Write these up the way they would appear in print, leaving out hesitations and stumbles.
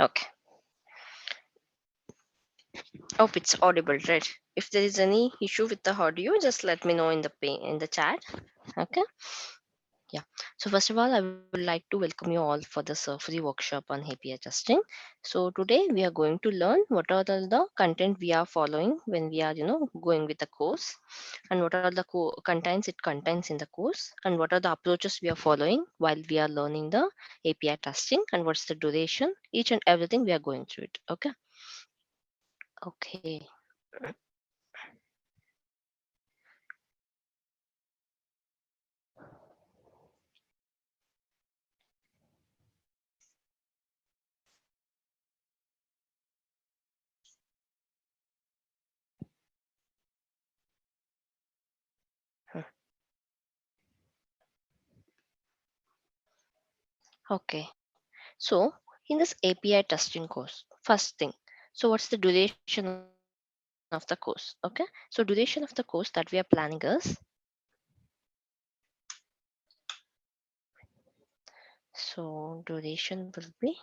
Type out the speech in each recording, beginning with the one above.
Okay. Hope it's audible, right? If there is any issue with the audio, just let me know in the chat. Okay. Yeah. So first of all, I would like to welcome you all for this free workshop on API testing. So today we are going to learn what are the content we are following when we are going with the course, and what are the contents it contains in the course, and what are the approaches we are following while we are learning the API testing, and what's the duration, each and everything we are going through it. Okay. Okay. Okay. So in this API testing course, first thing, so what's the duration of the course? Okay. So duration of the course that we are planning is, so duration will be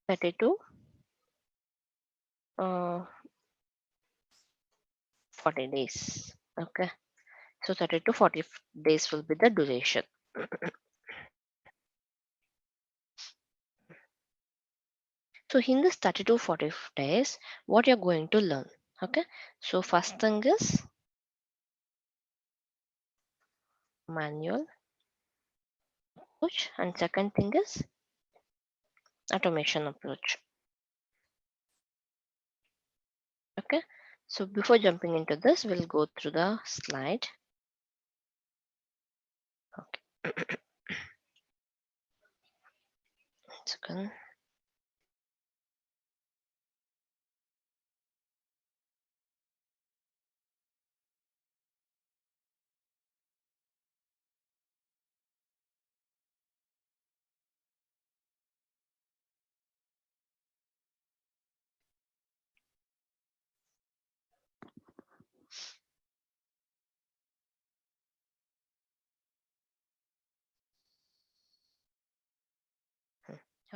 32 uh, 40 days. Okay. So 30 to 40 days will be the duration. So in this 30 to 40 days, what you're going to learn. Okay. So first thing is manual approach, and second thing is automation approach. Okay. So before jumping into this, we'll go through the slide. Okay. Second.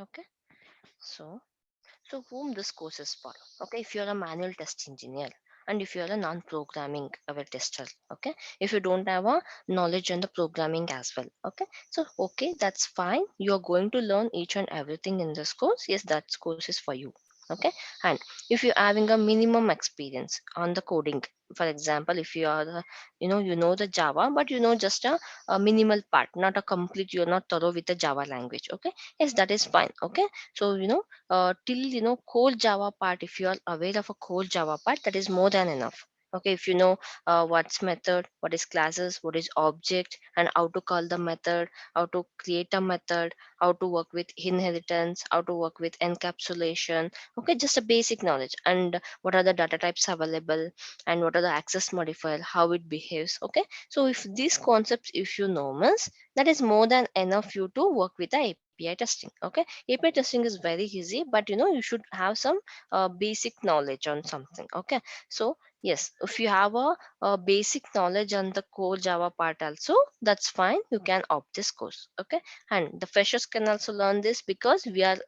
Okay. So whom this course is for? Okay, if you're a manual test engineer, and if you're a non-programming tester, okay, if you don't have a knowledge on the programming as well, okay, so okay, that's fine. You're going to learn each and everything in this course. Yes, that course is for you. Okay, and if you're having a minimum experience on the coding, for example, if you are you know the Java, but you know just a minimal part, not a complete, you're not thorough with the Java language. Okay, yes, that is fine. Okay, so till core Java part, if you are aware of a core Java part, that is more than enough. Okay, if you know what's method, what is classes, what is object, and how to call the method, how to create a method, how to work with inheritance, how to work with encapsulation. Okay, just a basic knowledge, and what are the data types available, and what are the access modifier, how it behaves. Okay, so if these concepts, if you know, means that is more than enough you to work with the API testing. Okay, API testing is very easy, but you should have some basic knowledge on something. Okay, so yes, if you have a basic knowledge on the core Java part also, that's fine. You can opt this course. Okay, and the freshers can also learn this because we are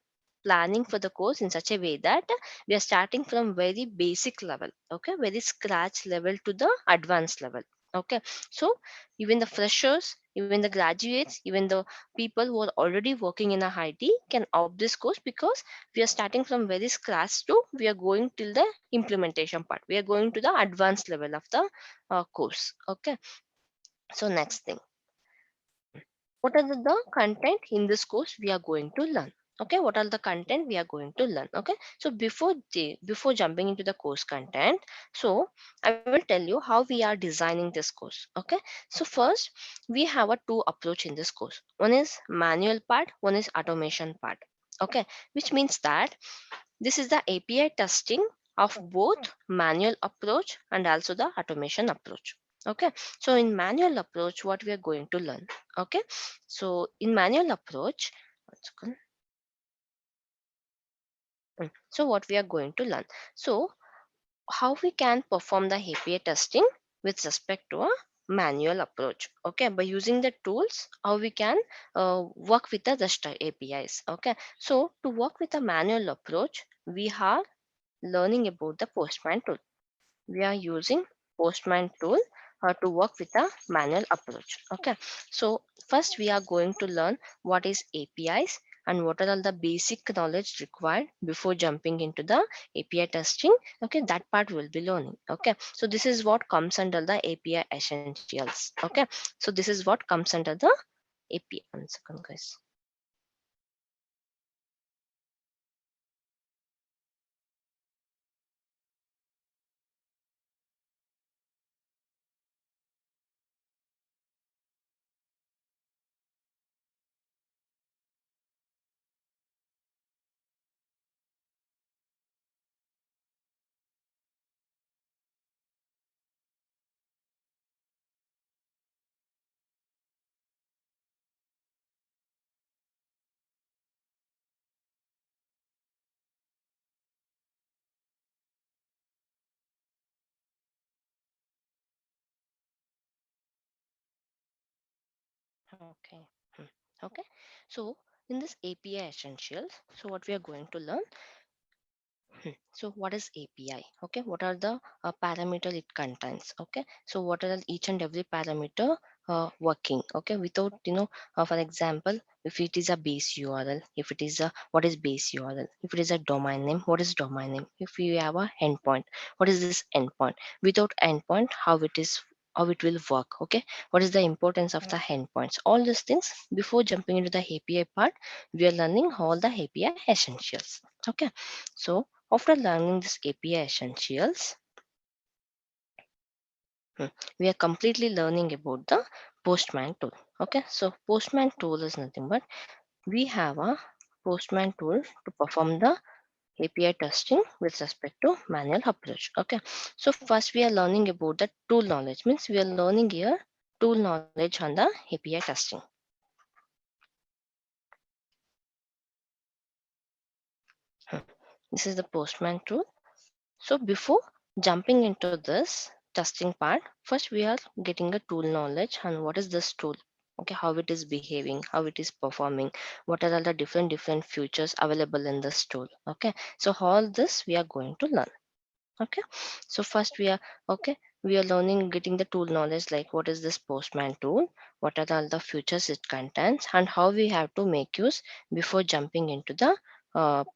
planning for the course in such a way that we are starting from very basic level, okay, very scratch level to the advanced level. Okay, so even the freshers, even the graduates, even the people who are already working in a IT can opt this course, because we are starting from very scratch to we are going till the implementation part, we are going to the advanced level of the course. Okay, so next thing, what are the content in this course we are going to learn. Okay, what are the content we are going to learn. Okay, so before jumping into the course content, so I will tell you how we are designing this course. Okay, so first, we have a two approach in this course. One is manual part, one is automation part. Okay, which means that this is the API testing of both manual approach and also the automation approach. Okay, so in manual approach, what we are going to learn. Okay, so in manual approach, one second. So what we are going to learn. So how we can perform the API testing with respect to a manual approach. Okay, by using the tools, how we can work with the REST APIs. Okay, so to work with a manual approach, we are learning about the Postman tool. We are using Postman tool to work with a manual approach. Okay, so first we are going to learn what is APIs and what are all the basic knowledge required before jumping into the API testing. Okay, that part we'll be learning. Okay, so this is what comes under the API essentials. Okay, so this is what comes under the API. One second, guys. Okay. Hmm. Okay. So in this API essentials, so what we are going to learn. So what is API? Okay, what are the parameter it contains? Okay, so what are each and every parameter working? Okay, without for example, if it is a base URL, if it is a what is base URL? If it is a domain name, what is domain name? If you have a endpoint, what is this endpoint? Without endpoint, how it will work? Okay, what is the importance of the endpoints? All these things before jumping into the API part, we are learning all the API essentials. Okay, so after learning this API essentials, hmm, we are completely learning about the Postman tool. Okay, so Postman tool is nothing but we have a Postman tool to perform the API testing with respect to manual approach. Okay, so first we are learning about the tool knowledge, means we are learning here tool knowledge on the API testing. Hmm. This is the Postman tool. So before jumping into this testing part, first we are getting a tool knowledge and what is this tool. Okay, how it is behaving, how it is performing, what are all the different features available in this tool. Okay, so all this we are going to learn. Okay, so first we are learning getting the tool knowledge like what is this Postman tool, what are all the features it contains, and how we have to make use before jumping into the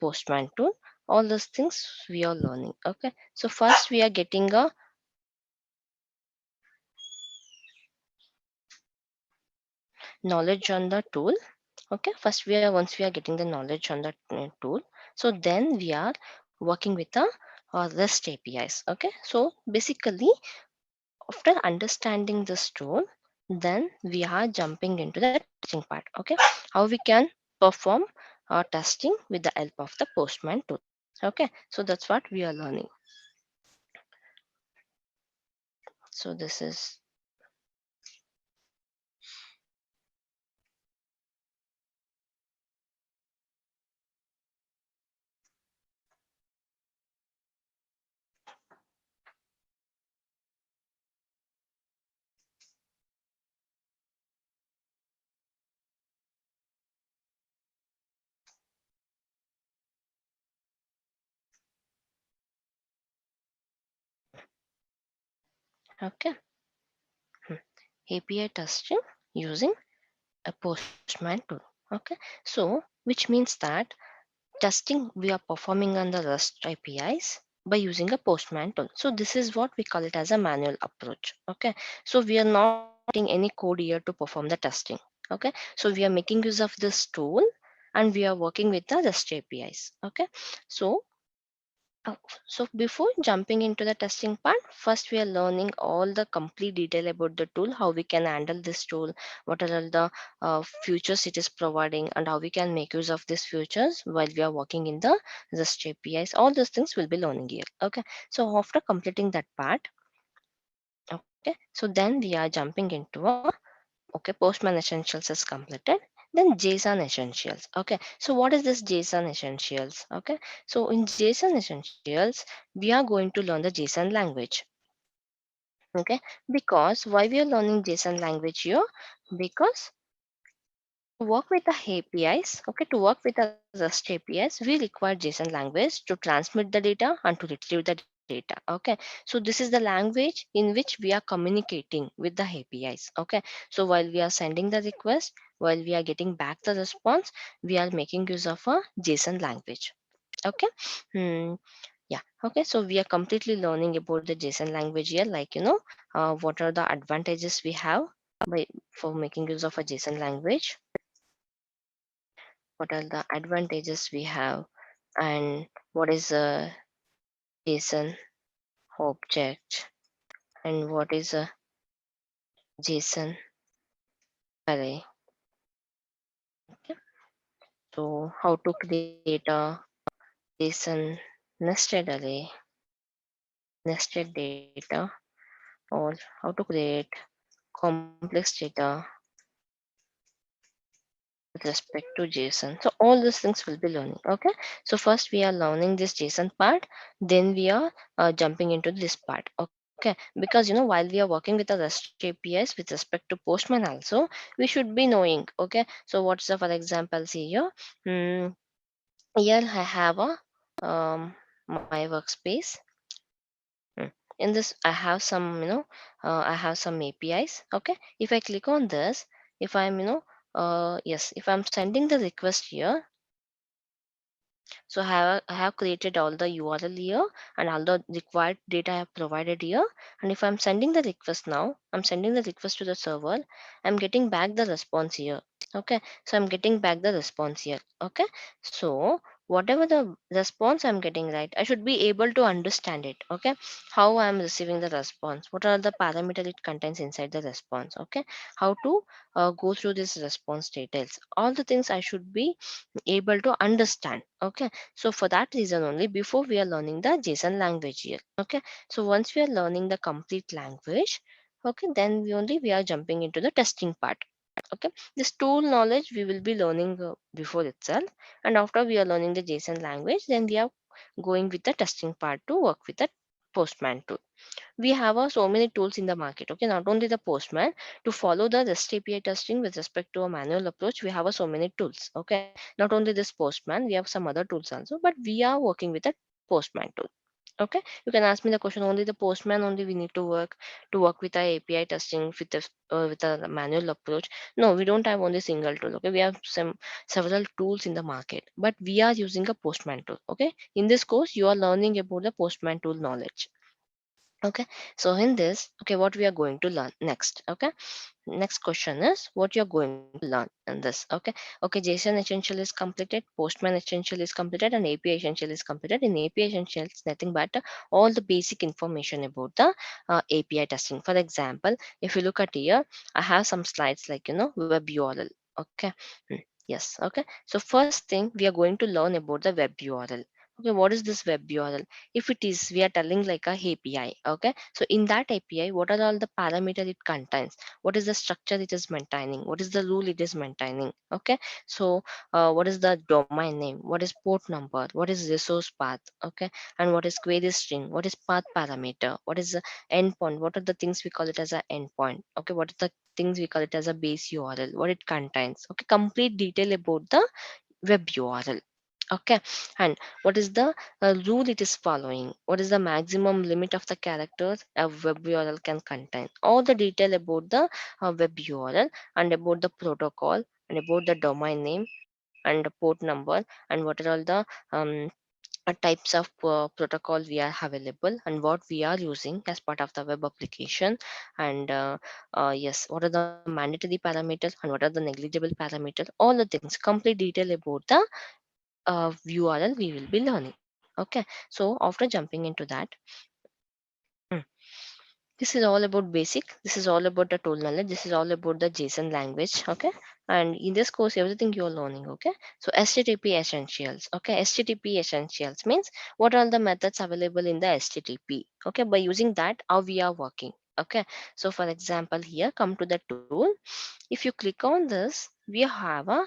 Postman tool. All those things we are learning. Okay, so first we are getting a knowledge on the tool. Okay, first we are once we are getting the knowledge on the tool, so then we are working with the REST APIs. Okay, so basically after understanding this tool, then we are jumping into the testing part. Okay, how we can perform testing with the help of the Postman tool. Okay, so that's what we are learning. So this is okay. Hmm. API testing using a Postman tool. Okay, so which means that testing we are performing on the REST APIs by using a Postman tool. So this is what we call it as a manual approach. Okay, so we are not writing any code here to perform the testing. Okay, so we are making use of this tool and we are working with the REST APIs. Okay, so so before jumping into the testing part, first we are learning all the complete detail about the tool, how we can handle this tool, what are all the features it is providing, and how we can make use of these features while we are working in the REST APIs. All those things we'll be learning here. Okay. So after completing that part, okay, so then we are jumping into a okay, Postman Essentials is completed. Then JSON Essentials. Okay, so what is this JSON Essentials? Okay, so in JSON Essentials, we are going to learn the JSON language. Okay, because why we are learning JSON language here? Because to work with the APIs, okay, to work with the REST APIs, we require JSON language to transmit the data and to retrieve the data. Okay, so this is the language in which we are communicating with the APIs. Okay, so while we are sending the request, while we are getting back the response, we are making use of a JSON language. Okay. Hmm. Yeah. Okay. So we are completely learning about the JSON language here. Like what are the advantages we have by for making use of a JSON language? What are the advantages we have, and what is a JSON object, and what is a JSON array? Okay. So how to create a JSON nested array, nested data, or how to create complex data with respect to JSON. So all these things will be learning. Okay. So first we are learning this JSON part, then we are jumping into this part. Okay. Because while we are working with the REST APIs with respect to Postman also, we should be knowing. Okay. So what's the for example, see here. Hmm, here I have a my workspace. Hmm. In this, I have some, I have some APIs. Okay. If I click on this, if I'm, yes, if I'm sending the request here, so I have created all the URL here and all the required data I have provided here. And if I'm sending the request now, I'm sending the request to the server. I'm getting back the response here. Okay. So I'm getting back the response here. Okay. So whatever the response I'm getting right, I should be able to understand it. Okay. How I'm receiving the response. What are the parameter it contains inside the response. Okay. How to go through this response details. All the things I should be able to understand. Okay, so for that reason only, before we are learning the JSON language here. Okay, so once we are learning the complete language, okay, then we are jumping into the testing part. Okay, this tool knowledge we will be learning before itself, and after we are learning the JSON language, then we are going with the testing part to work with the Postman tool. We have so many tools in the market. Okay, not only the Postman, to follow the REST API testing with respect to a manual approach, we have so many tools. Okay, not only this Postman, we have some other tools also, but we are working with a Postman tool. Okay, you can ask me the question, only the Postman only we need to work with the API testing with a manual approach? No, we don't have only single tool. Okay, we have some several tools in the market, but we are using a Postman tool. Okay, in this course you are learning about the Postman tool knowledge. Okay, so in this, okay, what we are going to learn next. Okay, next question is what you're going to learn in this. Okay, okay, JSON essential is completed, Postman essential is completed, and API essential is completed. In API essential, it's nothing but all the basic information about the API testing. For example, if you look at here, I have some slides like web URL. Okay. Hmm, yes. Okay, so first thing we are going to learn about the web URL. Okay, what is this web URL? If it is, we are telling like a API. Okay, so in that API, what are all the parameter it contains? What is the structure it is maintaining? What is the rule it is maintaining? Okay, so what is the domain name? What is port number? What is resource path? Okay, and what is query string? What is path parameter? What is the endpoint? What are the things we call it as a endpoint? Okay, what are the things we call it as a base URL? What it contains? Okay, complete detail about the web URL. Okay, and what is the rule it is following? What is the maximum limit of the characters a web URL can contain? All the detail about the web URL, and about the protocol, and about the domain name, and the port number, and what are all the types of protocol we are available, and what we are using as part of the web application. And yes, what are the mandatory parameters and what are the negligible parameters? All the things, complete detail about the URL we will be learning. Okay, so after jumping into that, mm, this is all about basic. This is all about the tool knowledge. This is all about the JSON language. Okay, and in this course, everything you're learning. Okay, so HTTP essentials. Okay, HTTP essentials means what are the methods available in the HTTP. Okay, by using that, how we are working. Okay, so for example, here come to the tool. If you click on this, we have a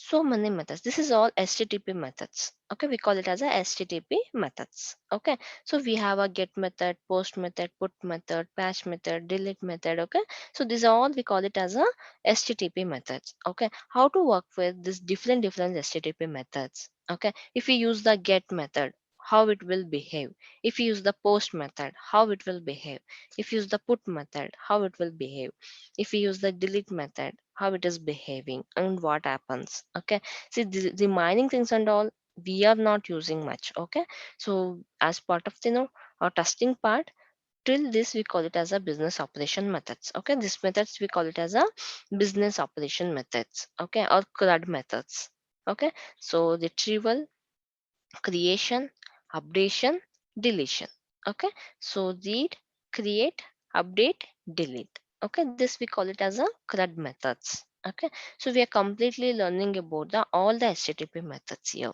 So many methods. This is all HTTP methods. Okay, we call it as a HTTP methods. Okay, so we have a get method, post method, put method, patch method, delete method. Okay, so these are all we call it as a HTTP methods. Okay, how to work with this different HTTP methods. Okay, if we use the get method, how it will behave. If you use the post method, how it will behave. If you use the put method, how it will behave. If we use the delete method, how it is behaving and what happens. Okay, see the mining things and all we are not using much. Okay, so as part of our testing part, till this we call it as a business operation methods. Okay, this methods we call it as a business operation methods. Okay, or CRUD methods. Okay, so retrieval, creation, updation, deletion. Okay, so read, create, update, delete. Okay, this we call it as a CRUD methods. Okay, so we are completely learning about the all the HTTP methods here.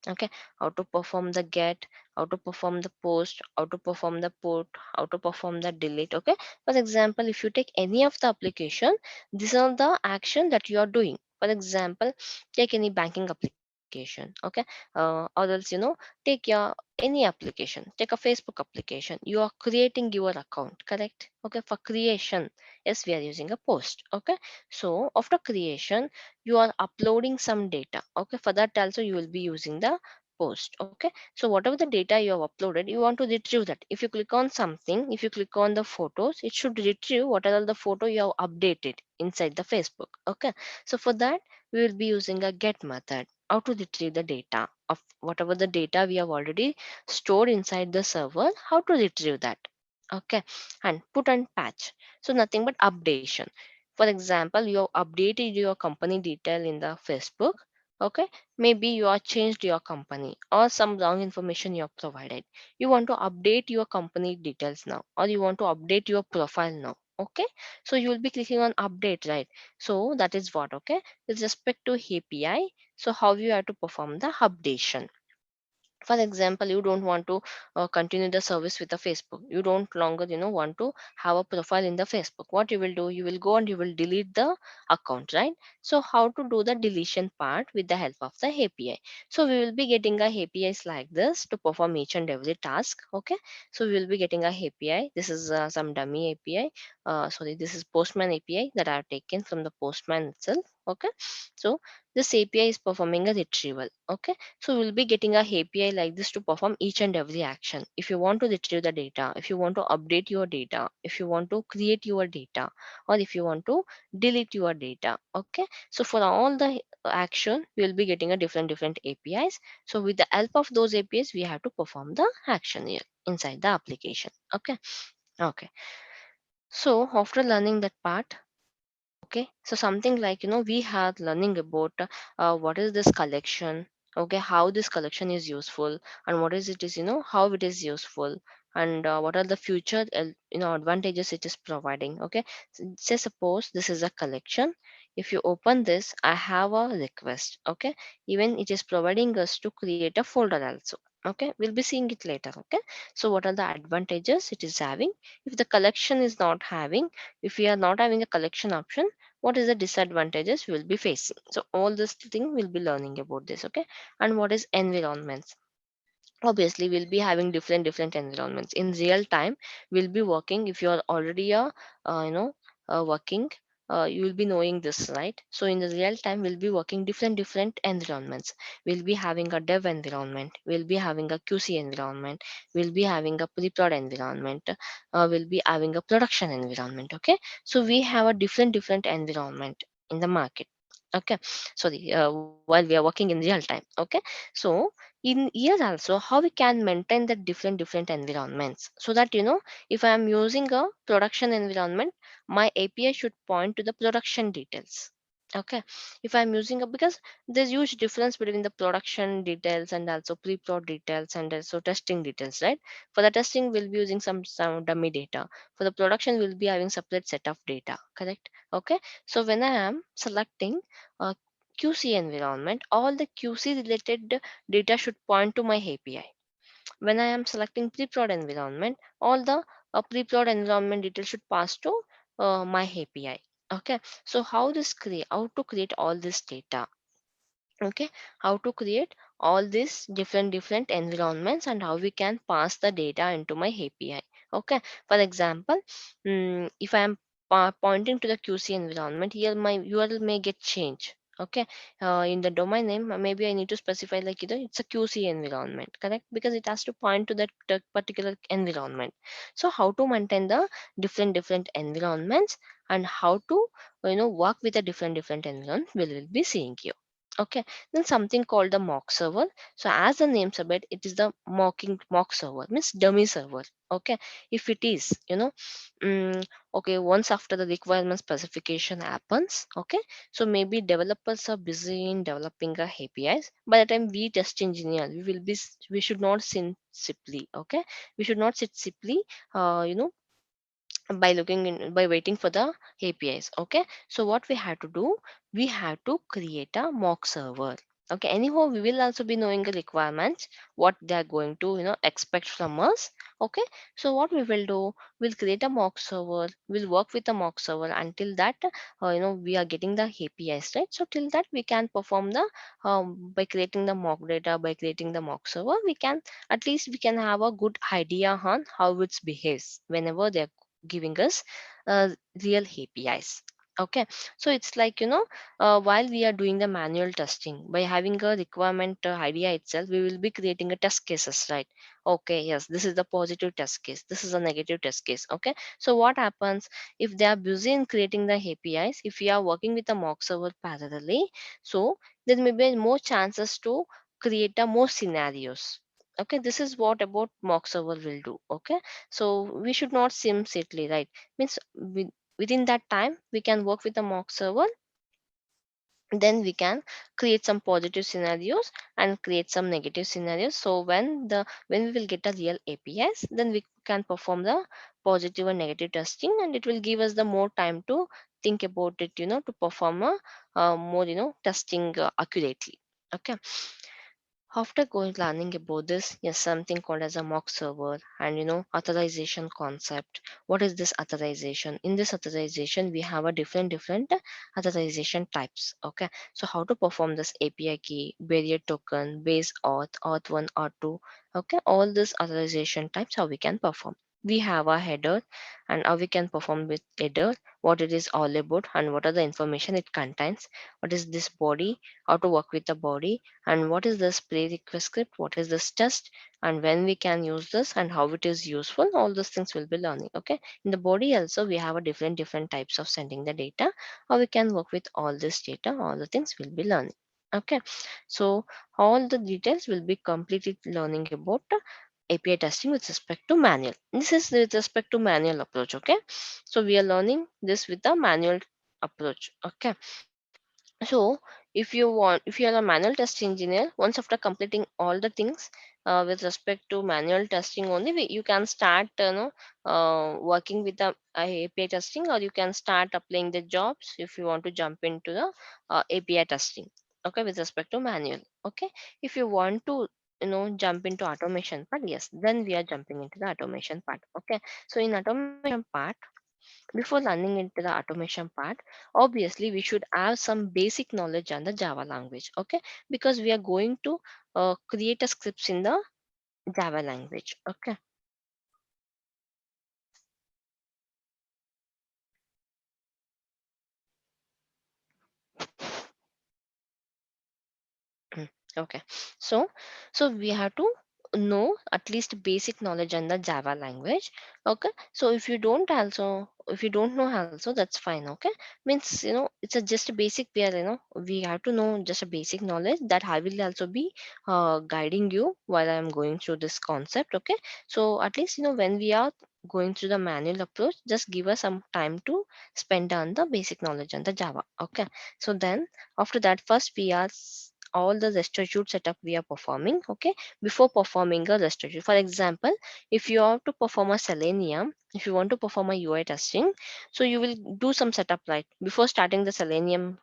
Okay, how to perform the get, how to perform the post, how to perform the put, how to perform the delete. Okay, for example, if you take any of the application, these are the action that you are doing. For example, take any banking application. Okay, or else take your any application, take a Facebook application. You are creating your account, correct? Okay, for creation, yes, we are using a post. Okay, so after creation you are uploading some data. Okay, for that also you will be using the post. Okay, so whatever the data you have uploaded, you want to retrieve that. If you click on something, if you click on the photos, it should retrieve whatever the photo you have updated inside the Facebook. Okay, so for that we will be using a get method, how to retrieve the data of whatever the data we have already stored inside the server, how to retrieve that. Okay, and put and patch, so nothing but updation. For example, you have updated your company detail in the Facebook. Okay, maybe you have changed your company or some wrong information you have provided. You want to update your company details now, or you want to update your profile now. Okay, so you will be clicking on update, right? So that is what. Okay, with respect to API, so how you have to perform the updation. For example, you don't want to continue the service with the Facebook. You don't longer want to have a profile in the Facebook. What you will do, you will go and you will delete the account, right? So how to do the deletion part with the help of the API. So we will be getting a APIs like this to perform each and every task. Okay, so we will be getting a API. This is some dummy API. Sorry, this is postman API that I have taken from the postman itself. Okay, so this API is performing a retrieval. Okay, so we'll be getting a API like this to perform each and every action. If you want to retrieve the data, if you want to update your data, if you want to create your data, or if you want to delete your data. Okay, so for all the action, we will be getting a different APIs. So with the help of those APIs, we have to perform the action here inside the application. Okay, okay. So after learning that part, okay, so something like we had learning about what is this collection, okay, how this collection is useful, and what is it is how it is useful, and what are the future advantages it is providing. Okay, say suppose this is a collection. If you open this, I have a request. Okay, even it is providing us to create a folder also. Okay, we'll be seeing it later. Okay, so what are the advantages it is having? If the collection is not having, if we are not having a collection option, what is the disadvantages we will be facing? So all this thing we'll be learning about this. Okay, and what is environments? Obviously we'll be having different environments in real time. We'll be working, if you are already a working, you will be knowing this, right? So in the real time we'll be working different environments. We'll be having a dev environment, we'll be having a QC environment, we'll be having a pre-prod environment, we'll be having a production environment. Okay, so we have a different environment in the market. Okay, sorry, while we are working in real time. Okay, so in here also, how we can maintain the different environments, so that if I am using a production environment, my API should point to the production details. Okay, if I'm using a, because there's huge difference between the production details and also pre-prod details and also testing details, right? For the testing we'll be using some dummy data. For the production we'll be having separate set of data, correct? Okay, so when I am selecting a QC environment, all the QC related data should point to my API. When I am selecting pre-prod environment, all the pre-prod environment details should pass to my API. Okay, so how to create all this data? Okay, how to create all these different environments and how we can pass the data into my API. Okay, for example, if I am pointing to the QC environment, here my URL may get changed. Okay, in the domain name, maybe I need to specify like either it's a QC environment, correct, because it has to point to that particular environment. So how to maintain the different environments and how to work with the different environments we will be seeing here. Okay, then something called the mock server. So as the name suggests, it is the mock server, means dummy server. Okay, if it is, okay, once after the requirement specification happens, okay, so maybe developers are busy in developing a APIs. By the time we test engineer, we should not sit simply, okay, we should not sit simply, uh, you know, by looking in by waiting for the APIs. Okay, so what we have to do, we have to create a mock server. Okay, anyhow we will also be knowing the requirements, what they are going to expect from us. Okay, so what we will do, we'll create a mock server, we'll work with the mock server until that we are getting the APIs, right? So till that we can perform the by creating the mock data, by creating the mock server, we can at least we can have a good idea on how it behaves whenever they're giving us real APIs. Okay, so it's like while we are doing the manual testing, by having a requirement idea itself, we will be creating a test cases, right? Okay, yes, this is the positive test case, this is a negative test case. Okay, so what happens if they are busy in creating the APIs, if we are working with a mock server parallelly, so there may be more chances to create a more scenarios. Okay, this is what about mock server will do. Okay, so we should not sim safely, right? Means within that time we can work with the mock server, then we can create some positive scenarios and create some negative scenarios. So when we will get a real APIs, then we can perform the positive and negative testing, and it will give us the more time to think about it, to perform a more testing accurately. Okay, after going learning about this, yes, something called as a mock server and authorization concept. What is this authorization? In this authorization, we have a different authorization types. Okay, so how to perform this API key, barrier token, base auth 1, auth 2. Okay, all these authorization types how we can perform. We have a header and how we can perform with header, what it is all about and what are the information it contains. What is this body? How to work with the body, and what is this prerequisite script, what is this test, and when we can use this and how it is useful, all those things will be learning. Okay, in the body also we have a different types of sending the data, how we can work with all this data, all the things will be learning. Okay, so all the details will be completely learning about API testing with respect to manual. This is with respect to manual approach. Okay, so we are learning this with the manual approach. Okay, so if you are a manual test engineer, once after completing all the things with respect to manual testing only, you can start working with the API testing, or you can start applying the jobs if you want to jump into the API testing. Okay, with respect to manual. Okay, if you want to jump into automation part, yes, then we are jumping into the automation part. Okay, so in automation part, before learning into the automation part, obviously we should have some basic knowledge on the Java language. Okay, because we are going to create a scripts in the Java language. Okay. Mm, okay, so we have to know at least basic knowledge on the Java language. Okay, so if you don't know also, that's fine. Okay, means it's a just a basic pair. We have to know just a basic knowledge that I will also be guiding you while I'm going through this concept. Okay, so at least when we are going through the manual approach, just give us some time to spend on the basic knowledge on the Java. Okay, so then after that, first we are all the rest assured setup we are performing. Okay, before performing a rest assured, for example, if you have to perform a selenium, if you want to perform a UI testing, so you will do some setup right before starting the selenium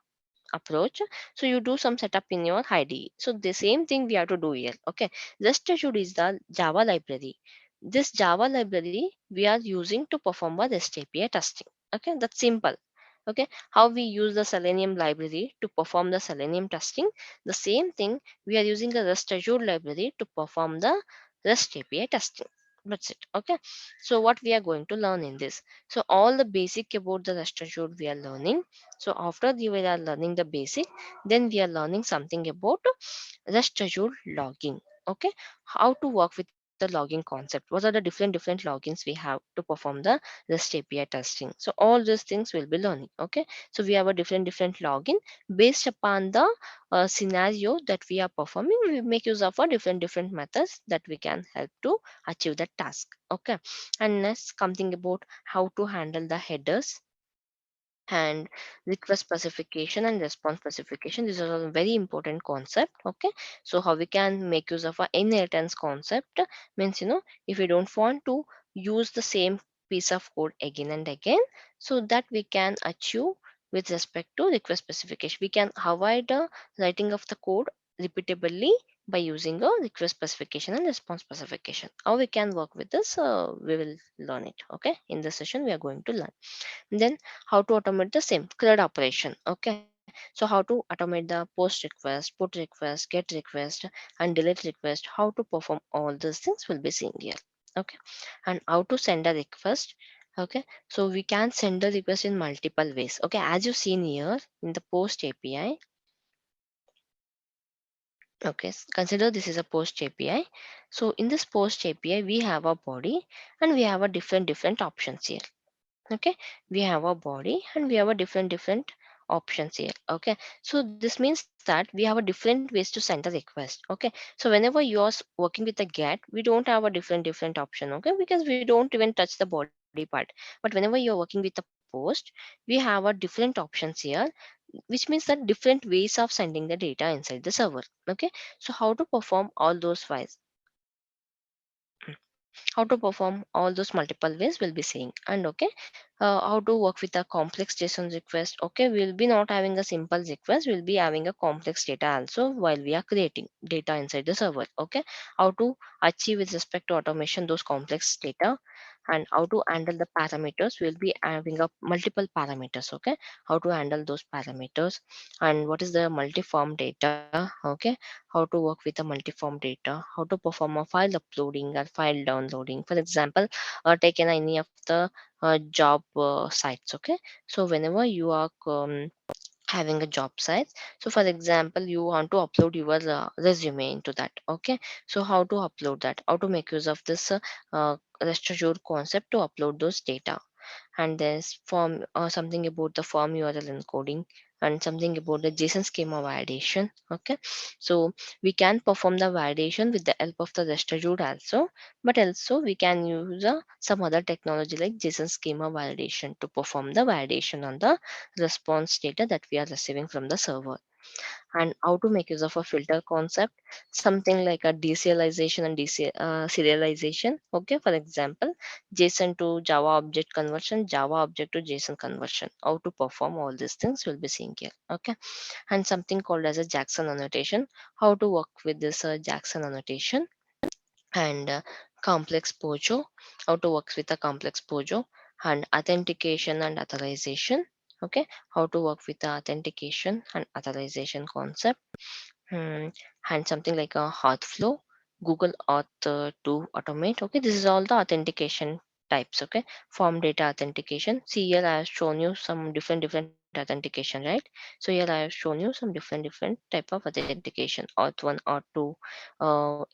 approach. So you do some setup in your IDE. So the same thing we have to do here. Okay, rest assured is the Java library. This Java library we are using to perform a REST API testing. Okay, that's simple. Okay, how we use the Selenium library to perform the Selenium testing. The same thing, we are using the REST Azure library to perform the REST API testing. That's it. Okay, so what we are going to learn in this, so all the basic about the REST Azure we are learning. So after we are learning the basic, then we are learning something about REST Azure logging. Okay, how to work with the logging concept. What are the different logins we have to perform the REST API testing. So all these things we'll be learning. Okay, so we have a different login based upon the scenario that we are performing. We make use of a different methods that we can help to achieve the task. Okay, and next something about how to handle the headers and request specification and response specification. This is a very important concept. Okay, so how we can make use of a inheritance concept means, if we don't want to use the same piece of code again and again, so that we can achieve with respect to request specification, we can avoid the writing of the code repeatably by using a request specification and response specification. How we can work with this, we will learn it. Okay, in this session we are going to learn. Then how to automate the same CRUD operation. Okay, so how to automate the post request, put request, get request, and delete request, how to perform all these things will be seen here. Okay, and how to send a request. Okay, so we can send the request in multiple ways. Okay, as you seen here in the post API. Okay, consider this is a post API. So in this post API we have a body and we have a different options here. Okay, we have a body and we have a different options here. Okay, so this means that we have a different ways to send the request. Okay, so whenever you are working with a get, we don't have a different option. Okay, because we don't even touch the body part. But whenever you're working with the post, we have a different options here, which means that different ways of sending the data inside the server. Okay, so how to perform all those files, how to perform all those multiple ways we'll be seeing. And okay, how to work with a complex JSON request. Okay, we'll be not having a simple request, we'll be having a complex data also while we are creating data inside the server. Okay, how to achieve with respect to automation those complex data, and how to handle the parameters. We'll be having a multiple parameters. Okay, how to handle those parameters, and what is the multi-form data. Okay, how to work with the multi-form data, how to perform a file uploading or file downloading. For example, taken any of the job sites. Okay, so whenever you are having a job site, so for example you want to upload your resume into that. Okay, so how to upload that, how to make use of this rest assured concept to upload those data. And there's form something about the form URL encoding, and something about the JSON schema validation. Okay, so we can perform the validation with the help of the rest assured also, but also we can use some other technology like JSON schema validation to perform the validation on the response data that we are receiving from the server. And how to make use of a filter concept, something like a deserialization and serialization. Okay, for example, JSON to Java object conversion, Java object to JSON conversion. How to perform all these things we'll be seeing here. Okay, and something called as a Jackson annotation, how to work with this Jackson annotation. And complex pojo, how to work with a complex pojo. And authentication and authorization. Okay, how to work with the authentication and authorization concept. Hmm, and something like a Flow, Google Auth to automate. Okay, this is all the authentication types. Okay, form data authentication. See here, I have shown you some different authentication, right? So here I have shown you some different type of authentication. Auth one, Auth two,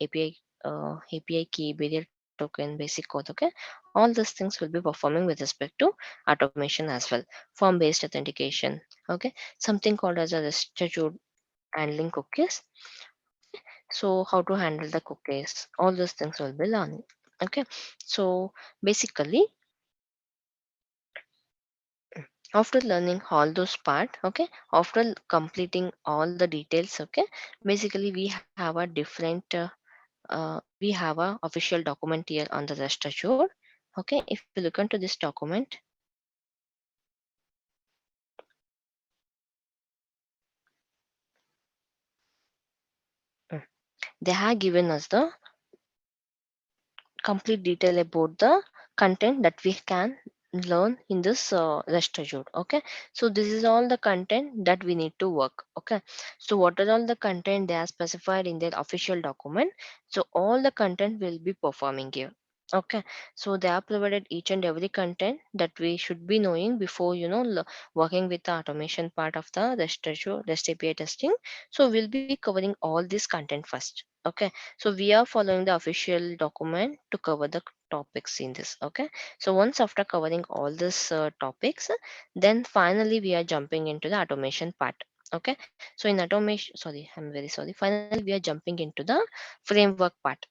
API key, barrier token, basic code. Okay, all these things will be performing with respect to automation as well. Form based authentication. Okay, something called as a registered handling cookies. So how to handle the cookies, all those things will be learning. Okay, so basically after learning all those part, okay, after completing all the details, okay, basically we have a different we have a official document here on the rest assured. Okay, if you look into this document, mm, they have given us the complete detail about the content that we can learn in this rest assured. Okay, so this is all the content that we need to work. Okay, so what are all the content they are specified in their official document? So all the content will be performing here. Okay, so they are provided each and every content that we should be knowing before, working with the automation part of the rest assured rest API testing. So we'll be covering all this content first. Okay, so we are following the official document to cover the topics in this. Okay, so once after covering all these topics, then finally we are jumping into the automation part. Okay, so in automation, sorry, I'm very sorry. Finally, we are jumping into the framework part.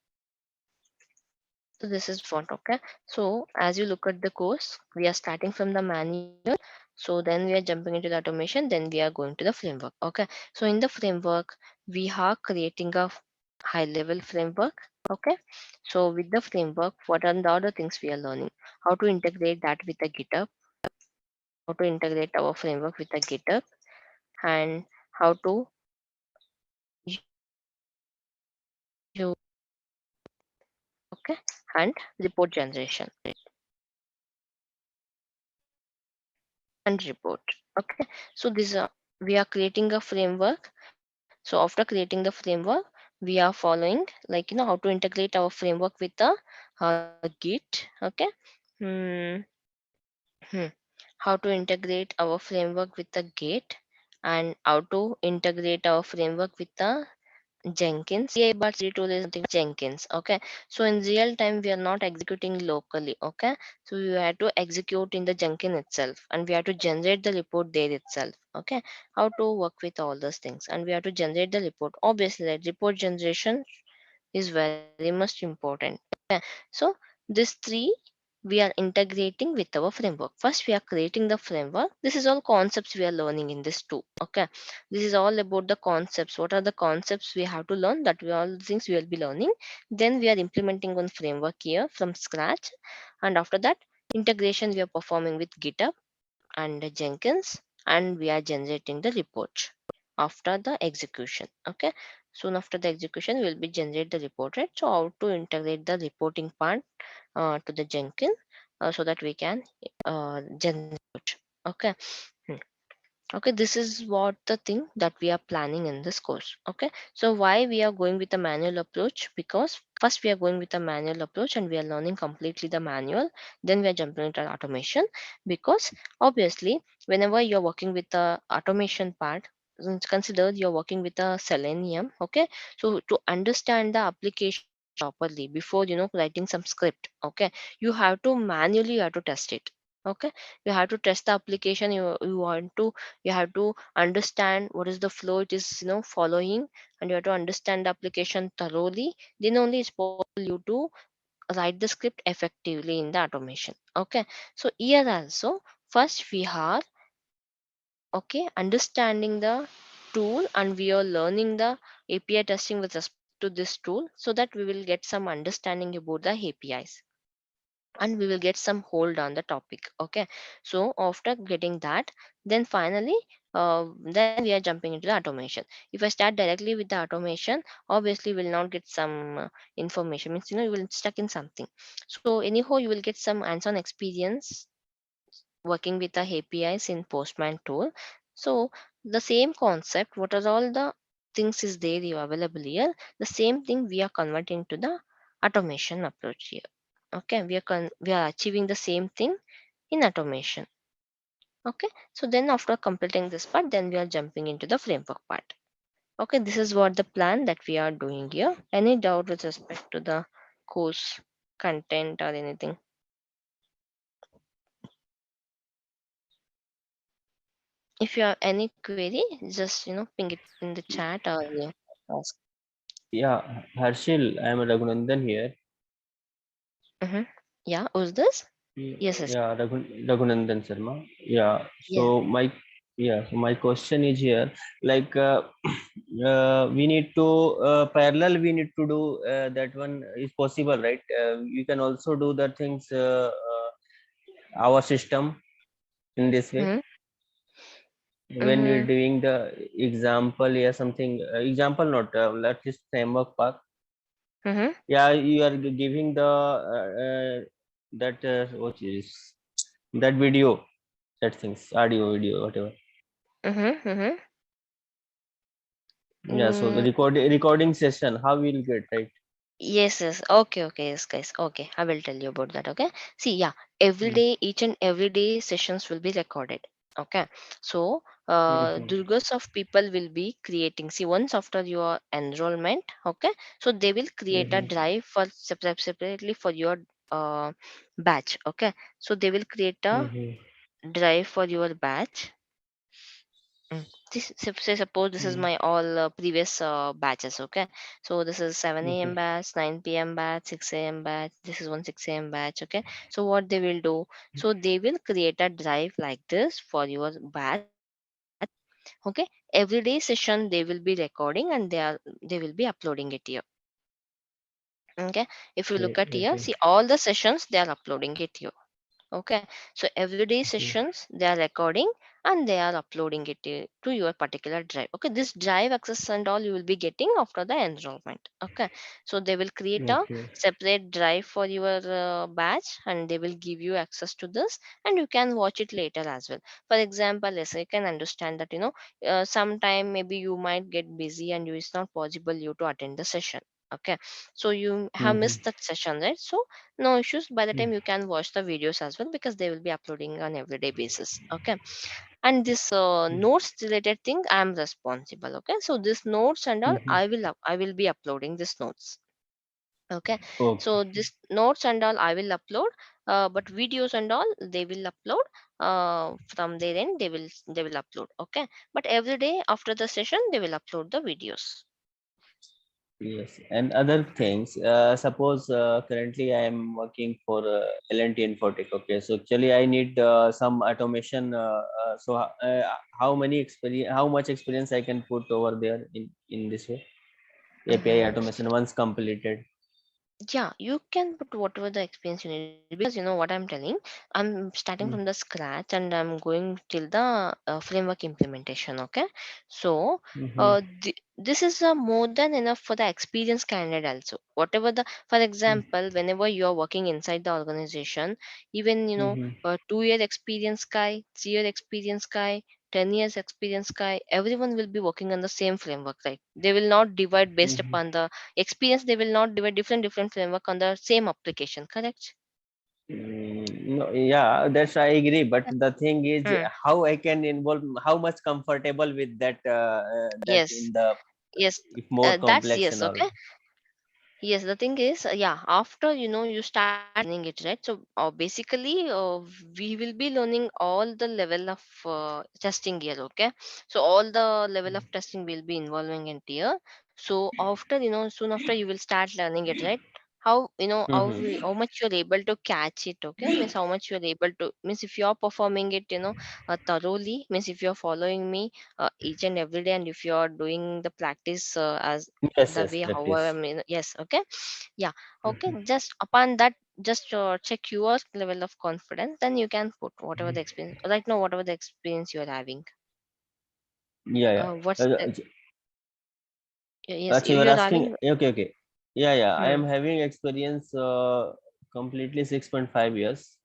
So this is what. Okay, so as you look at the course, we are starting from the manual. So then we are jumping into the automation. Then we are going to the framework. Okay, so in the framework, we are creating a high level framework. Okay, so with the framework, what are the other things we are learning? How to integrate that with the GitHub, how to integrate our framework with the GitHub, and how to use okay, and report generation and report. Okay, so this we are creating a framework. So after creating the framework, we are following, like, how to integrate our framework with the Git. Okay, hmm, hmm. How to integrate our framework with the Git, and how to integrate our framework with the Jenkins. But tool is something Jenkins. Okay. So in real time, we are not executing locally. Okay. So we have to execute in the Jenkins itself, and we have to generate the report there itself. Okay. How to work with all those things, and we have to generate the report. Obviously, that report generation is very much important. Okay. So these three we are integrating with our framework. First, we are creating the framework. This is all concepts we are learning in this too. Okay, this is all about the concepts. What are the concepts we have to learn? That we all the things we will be learning. Then we are implementing one framework here from scratch, and after that, integration we are performing with GitHub and Jenkins, and we are generating the report after the execution. Okay, soon after the execution, we'll be generate the report. Right, so how to integrate the reporting part to the Jenkins so that we can generate. Okay. Hmm. Okay, this is what the thing that we are planning in this course. Okay, so why we are going with a manual approach? Because first we are going with a manual approach and we are learning completely the manual. Then we are jumping into automation, because obviously whenever you're working with the automation part, consider you're working with a Selenium. Okay, so to understand the application properly before writing some script, okay, you have to test it. Okay, you have to test the application. You have to understand what is the flow it is following, and you have to understand the application thoroughly. Then only it's possible you to write the script effectively in the automation. Okay, so here also, first we are okay understanding the tool, and we are learning the API testing with respect to this tool, so that we will get some understanding about the APIs, and we will get some hold on the topic. Okay, so after getting that, then finally then we are jumping into the automation. If I start directly with the automation, obviously will not get some information, means you will stuck in something. So anyhow you will get some hands-on experience working with the APIs in Postman tool. So the same concept, what are all the things is there you available here, the same thing we are converting to the automation approach here. Okay, we are achieving the same thing in automation. Okay, so then after completing this part, then we are jumping into the framework part. Okay, this is what the plan that we are doing here. Any doubt with respect to the course content or anything? If you have any query, just ping it in the chat or ask. Yeah, Harshil, I am Raghunandan here. Mm-hmm. Yeah, who's this? Yes, yes. Yeah, Raghunandan Sharma. Yeah, Yeah. so my question is here, like we need to parallel. We need to do that one is possible, right? You can also do the things our system in this way Mm-hmm. when we're Mm-hmm. doing the example, yeah, something example, not let's just framework part. Mm-hmm. Yeah, you are giving the that what is that video, that things, audio, video, whatever. Mm-hmm. Yeah, so the Mm-hmm. recording session, how we'll get, right? Yes, yes. Okay, okay, yes, guys. Okay, I will tell you about that. Okay. See, yeah, every Mm. day, each and every day sessions will be recorded. Okay. So, Mhm. Durgas of people will be creating. See, once after your enrollment, okay, so they will create a Mhm. drive for separately for your batch. Okay. So they will create a Mhm. drive for your batch. Say suppose this is Mhm. my all previous batches. Okay, so this is 7 a.m. Mhm. batch, 9 p.m. batch, 6 a.m. batch. This is one 6 a.m. batch. Okay, so what they will do, so they will create a drive like this for your batch. Okay, every day session they will be recording and they will be uploading it here. Okay, if you look Okay. at here, Okay. see all the sessions they are uploading it here. Okay, so everyday Okay. sessions they are recording and they are uploading it to your particular drive. Okay, this drive access and all you will be getting after the enrollment. Okay, so they will create a Okay. separate drive for your batch and they will give you access to this and you can watch it later as well. For example, yes, I can understand that sometime maybe you might get busy and it's not possible you to attend the session. Okay, so you have Mhm. missed that session, right? So no issues, by the Mhm. time you can watch the videos as well because they will be uploading on everyday basis. Okay, and this notes related thing I am responsible. Okay, so this notes and all Mhm. I will be uploading this notes. Okay, Okay. so this notes and all I will upload, but videos and all they will upload from their end. They will upload. Okay, but every day after the session they will upload the videos. Yes, and other things. Suppose currently I am working for L&T Infotech. Okay, so actually I need some automation. How many experience? How much experience I can put over there in this way? API Mhm. automation once completed. Yeah, you can put whatever the experience you need because you know what I'm telling. I'm starting from Mm. the scratch and I'm going till the framework implementation. Okay, so Mhm. this is more than enough for the experienced candidate also. Whatever the, for example, whenever you're working inside the organization, even Mhm. a 2 year experience guy, 3 year experience guy, 10 years experience guy, everyone will be working on the same framework, right? They will not divide based Mhm. upon the experience. They will not divide different framework on the same application, correct? No, yeah, that's I agree. But the thing is, Hmm. how I can involve, how much comfortable with that, that Yes, in the yes, if more that's complex yes. and all. Okay. Yes, the thing is, yeah, after you start learning it, right? So basically, we will be learning all the level of testing here, okay? So all the level of testing will be involving in here. So after, soon after you will start learning it, right? How, Mm-hmm. how much you're able to catch it, okay? Means how much you're able to, means if you're performing it, thoroughly, means if you're following me each and every day and if you're doing the practice as Yes, the yes, way however I practice. mean, yes, okay, yeah, okay, Mhm. just upon that, just check your level of confidence, then you can put whatever the experience right now, whatever the experience you're having. Yeah, yeah. What's the, yes, Actually, you are you're asking. having. Okay, okay. Yeah, yeah. I am Hmm. having experience completely 6.5 years.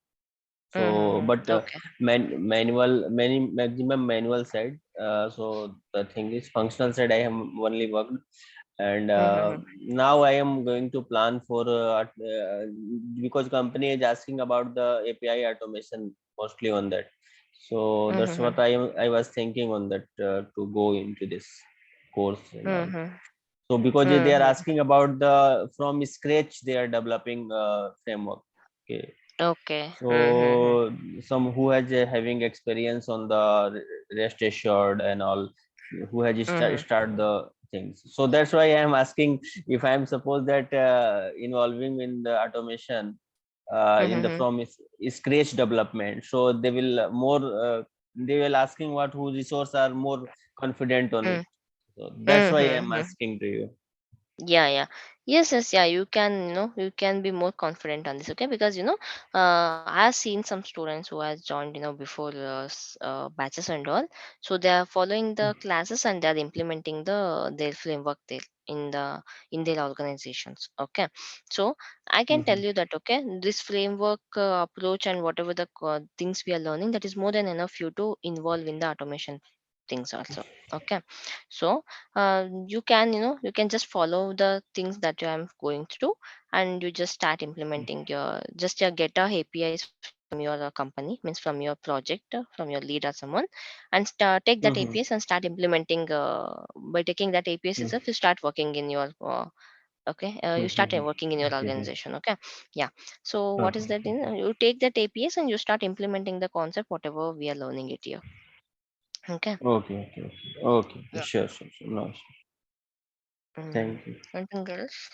So, Mm-hmm. but Okay. many maximum manual side. So the thing is, functional side I have only worked, and Mm-hmm. now I am going to plan for because company is asking about the API automation mostly on that. So that's Mm-hmm. what I was thinking on that to go into this course and all. Mm-hmm. So because they are Mm-hmm. asking about the from scratch they are developing framework. Okay, Okay. Mm-hmm. so some who has having experience on the rest assured and all, who has Mm-hmm. start the things. So that's why I am asking if I am suppose that involving in the automation in the Mm-hmm. from scratch development. So they will more they will asking what who resource are more confident on it. So that's why I am Mm-hmm. asking to you. Yeah, yeah. Yes, yes, yeah. You can, you can be more confident on this, okay? Because, I have seen some students who has joined, before batches and all. So they are following the classes and they are implementing their framework there in their organizations. Okay. So I can tell Mm-hmm. you that, okay, this framework approach and whatever the things we are learning, that is more than enough you to involve in the automation things also. Okay. So you can you can just follow the things that I'm going through, and you just start implementing your just get a apis from your company, means from your project, from your lead or someone, and take that Mm-hmm. apis and start implementing. By taking that apis itself, you start working in your okay, you start Mm-hmm. working in your Okay. organization. Okay. Yeah. So what is Okay. that you take that apis and you start implementing the concept whatever we are learning it here. Okay. Okay. Okay. Okay. Okay. Okay. Yeah. Sure. Sure. Sure. No. Thank you. Anything else?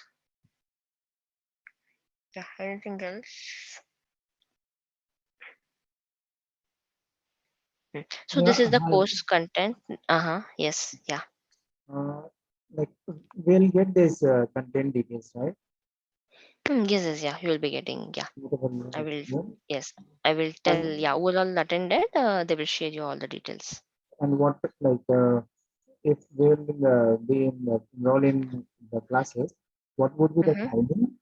Yeah, anything else? So Yeah, this is the hi. course content. Uh-huh. Yes. Yeah. Uh, like we'll get this content details, right? Yes, yes, yeah. You will be getting, yeah. Whatever you I will, explain. yes. I will tell, And yeah, overall attended, they will share you all the details. what like if we'll be enroll in the classes, what would be the Mm-hmm. timing?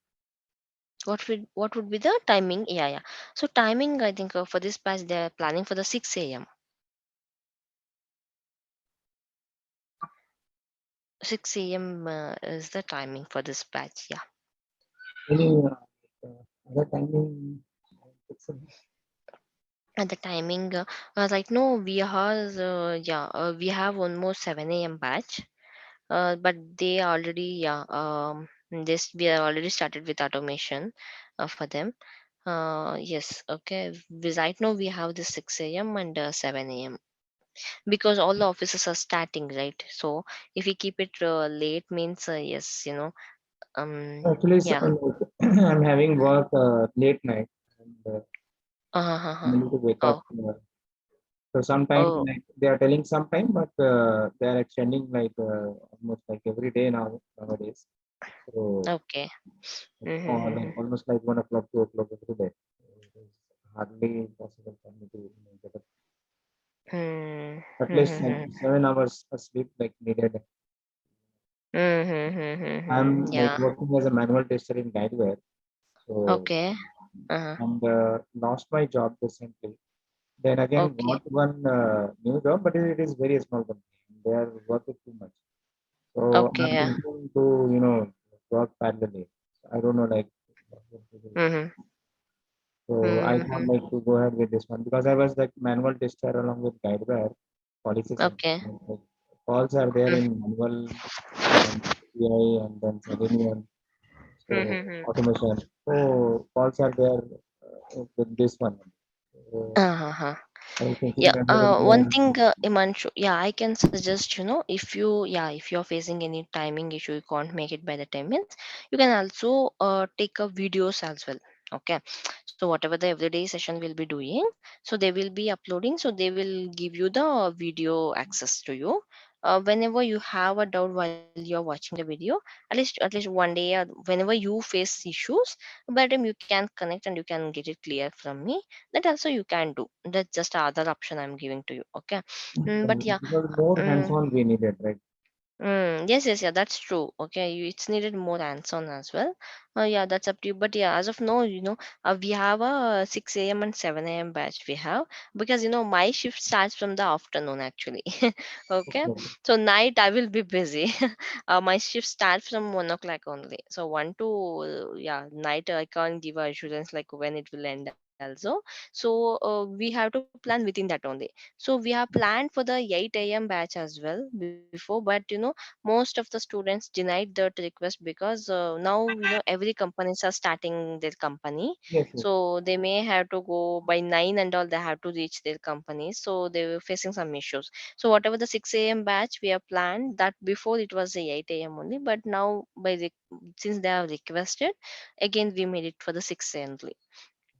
What would be the timing? Yeah, yeah. So timing, I think for this batch they're planning for the 6 a.m. 6 a.m. Is the timing for this batch. Yeah. Any other timing? At the timing, right now we have, we have almost 7 a.m. batch. But they already, yeah, this we are already started with automation for them. Yes, okay. Right now we have the 6 a.m. and 7 a.m. because all the offices are starting, right? So if we keep it late, means yes, Actually, so, yeah. like, I'm having work late night, and I Uh-huh. need to wake up. Oh, So sometimes oh, like they are telling sometime, but they are extending like almost like every day now nowadays. So okay. like Mm-hmm. almost like 1 o'clock, 2 o'clock every day. It is hardly possible for me to get up. At least like Mm-hmm. 7 hours of sleep like needed. I'm like Yeah. working as a manual tester in Guideware. So Okay. Uh-huh. and lost my job recently. Then again Okay. got one new job, but it is very small company. They are working too much. So I'm Okay. Yeah. thinking to work parallelly. I don't know like what to do. Mm-hmm. So I thought Mm-hmm. like to go ahead with this one because I was like manual tester along with Guideware policies and Okay. like, calls are there in manual and API and then Selenium. So Mm-hmm. automation. So calls are there with this one. So Uh-huh. I was thinking Yeah. that I will go One and thing, Imanshu, yeah, I can suggest, if you, yeah, if you're facing any timing issue, you can't make it by the time, means you can also take a videos as well. Okay. So whatever the everyday session will be doing, so they will be uploading, so they will give you the video access to you. Whenever you have a doubt while you're watching the video, at least one day, or whenever you face issues, by the time you can connect and you can get it clear from me, that also you can do. That's just other option I'm giving to you. Okay. But yeah. because more mm, hands-on we needed, right? yes, yes, yeah, that's true. Okay, it's needed more hands-on as well. Yeah, that's up to you. But yeah, as of now, we have a 6 a.m. and 7 a.m. batch we have, because my shift starts from the afternoon actually. Okay, Okay. so night I will be busy. My shift starts from 1 o'clock only. So one to yeah, night I can't give assurance like when it will end also. So we have to plan within that only. So we have planned for the 8 a.m. batch as well before, but most of the students denied that request because now every companies are starting their company, Yes, yes. so they may have to go by 9 and all, they have to reach their company, so they were facing some issues. So whatever the 6 a.m. batch we have planned, that before it was the 8 a.m. only, but now since they have requested, again we made it for the 6 a.m. only.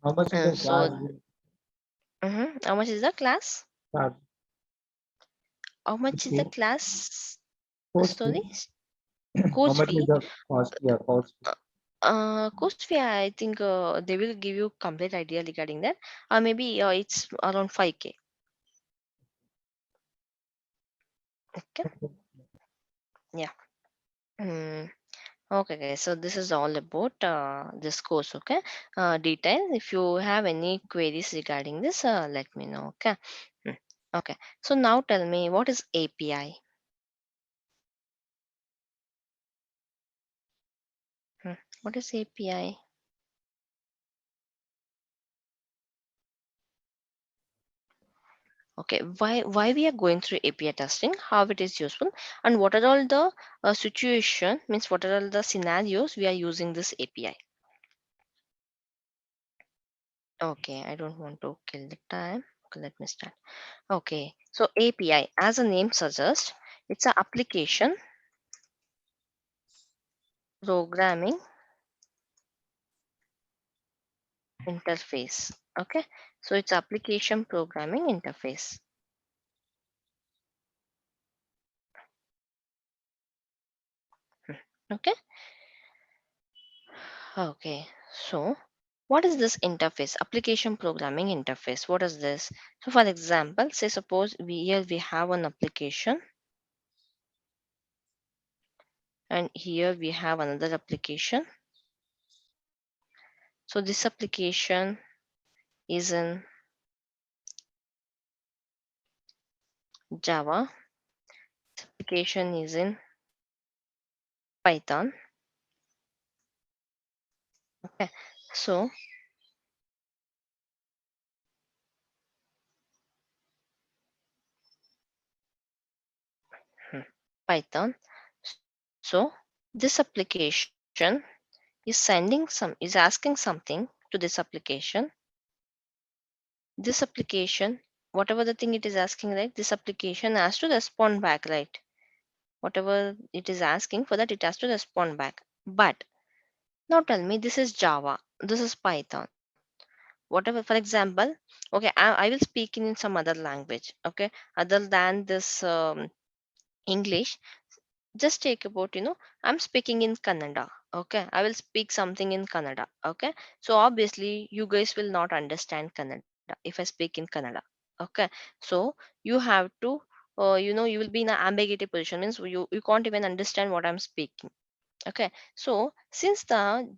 How much is the So charge how much is the class? charge? How much is the Okay. class? Post Sorry. How Course much is fee, the cost? Yeah, cost. course fee, I think they will give you complete idea regarding that. Maybe it's around 5K. Okay. Yeah. Mm. Okay, guys. So this is all about this course. Okay. Detail. If you have any queries regarding this, let me know. Okay. Hmm. Okay. So now tell me, what is API? Hmm. What is API? Okay. Why we are going through API testing? How it is useful, and what are all the situation, means what are all the scenarios we are using this API? Okay. I don't want to kill the time. Okay. Let me start. Okay. So API, as the name suggests, it's an application programming interface. Okay. So it's application programming interface. Okay. Okay. So what is this interface? Application programming interface. What is this? So for example, say suppose we have an application, and here we have another application. So this application is in Java. Application is in Python. Okay. So hmm, Python. So this application is asking something to this application. This application, whatever the thing it is asking, right? This application has to respond back, right? Whatever it is asking for that, it has to respond back. But now tell me, this is Java, this is Python. Whatever, for example, okay, I will speak in some other language, okay, other than this English. Just take about, I'm speaking in Kannada. Okay, I will speak something in Kannada. Okay, so obviously you guys will not understand Kannada if I speak in Kannada. Okay, so you have to you will be in an ambiguity position, means you can't even understand what I'm speaking. Okay, so since the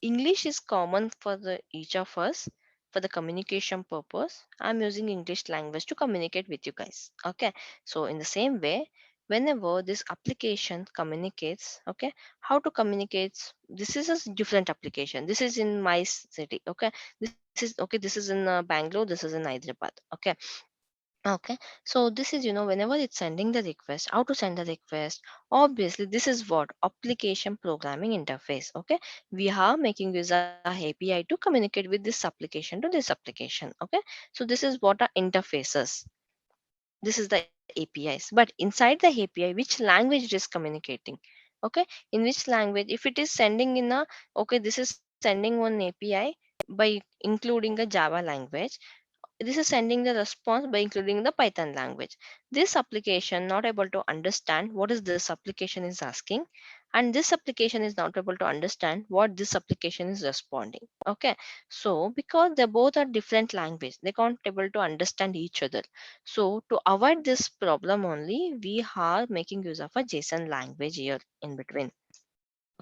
English is common for the each of us, for the communication purpose, I'm using English language to communicate with you guys. Okay, so in the same way, whenever this application communicates, okay, how to communicate? This is a different application. This is in my city. Okay, this is in Bangalore. This is in Hyderabad. Okay, okay, so this is, whenever it's sending the request, how to send the request. Obviously, this is what application programming interface. Okay, we are making use of API to communicate with this application to this application. Okay, so this is what are interfaces. This is the APIs. But inside the API, which language it is communicating? Okay, in which language? If it is sending in a, okay, this is sending one API by including a Java language, this is sending the response by including the Python language. This application not able to understand what is this application is asking, and this application is not able to understand what this application is responding. Okay, so because they both are different language, they can't able to understand each other. So to avoid this problem only, we are making use of a JSON language here in between.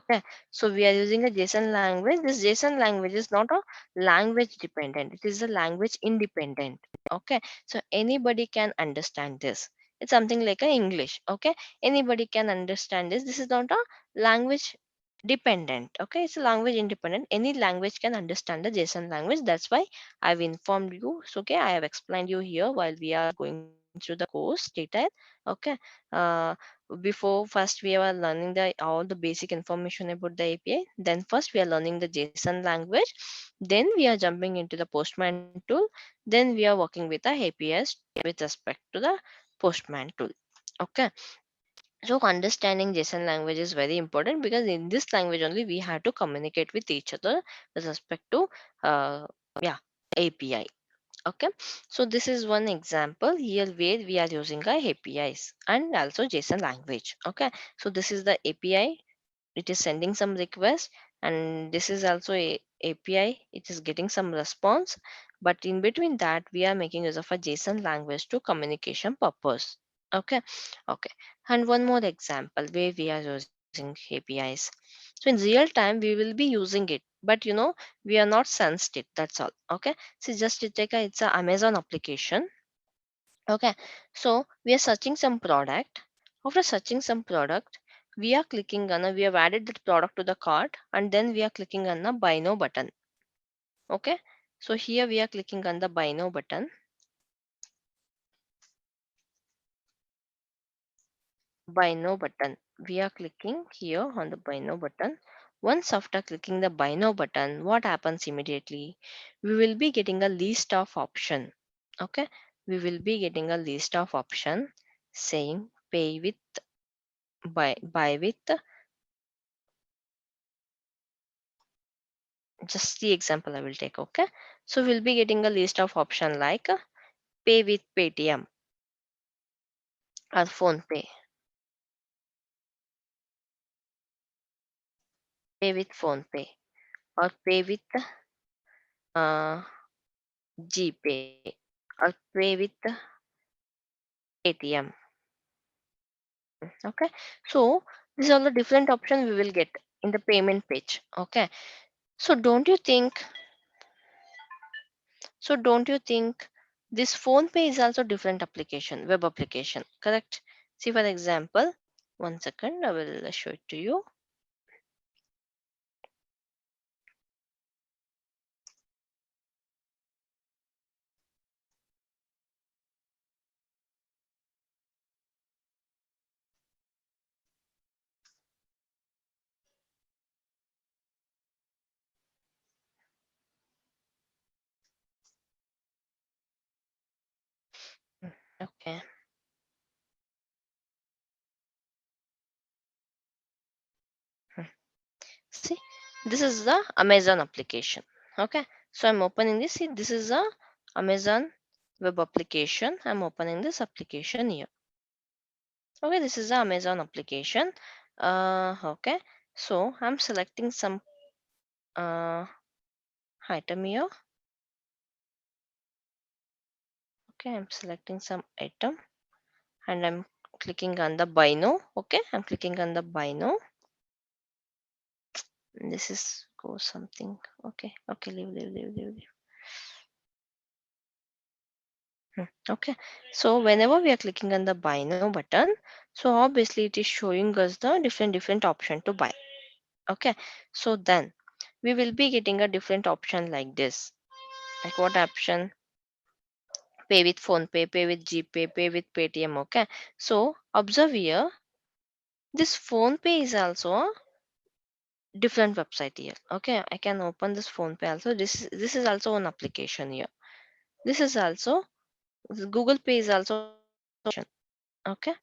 Okay, so we are using a JSON language. This JSON language is not a language dependent, it is a language independent. Okay, so anybody can understand this. It's something like a English. Okay, anybody can understand this. This is not a language dependent. Okay, it's a language independent. Any language can understand the JSON language. That's why I've informed you. So, okay, I have explained you here while we are going through the course detail. Okay, uh, before first we are learning the all the basic information about the API, then first we are learning the JSON language, then we are jumping into the Postman tool, then we are working with the APIs with respect to the Postman tool. Okay, so understanding JSON language is very important because in this language only we have to communicate with each other with respect to uh, yeah, API. Okay, so this is one example here where we are using our APIs and also JSON language. Okay, so this is the API, it is sending some request, and this is also a API, it is getting some response, but in between that we are making use of a JSON language to communication purpose. Okay, okay, and one more example where we are using APIs. So in real time we will be using it, but we are not sensed it, that's all. Okay, so just to take it's a Amazon application. Okay, so we are searching some product. After searching some product, we are clicking on we have added that product to the cart, and then we are clicking on the buy now button. Okay, so here we are clicking on the buy now button. Buy now button. We are clicking here on the buy now button. Once after clicking the buy now button, what happens immediately? We will be getting a list of option. Okay, we will be getting a list of option saying pay with buy with. Just the example I will take. Okay, so we'll be getting a list of option like pay with Paytm or phone pay, pay with phone pay, or pay with uh, GPay, or pay with ATM. Okay, so these are the different options we will get in the payment page. Okay, so don't you think this phone pay is also different application, web application, correct? See, for example, one second, I will show it to you. Okay. See, this is the Amazon application. Okay, so I'm opening this. See, this is a Amazon web application. I'm opening this application here. Okay, this is the Amazon application. Okay, so I'm selecting some uh item here. Okay, I'm selecting some item and I'm clicking on the buy now. Okay, I'm clicking on the buy now. This is go something. Okay, okay, leave. Okay, so whenever we are clicking on the buy now button, so obviously it is showing us the different option to buy. Okay, so then we will be getting a different option like this. Like what option? Pay with phone pay, pay with GPay, pay with Paytm. Okay, so observe here, this phone pay is also a different website here. Okay, I can open this phone pay also. This is also an application here. This is also Google Pay is also an application. Okay,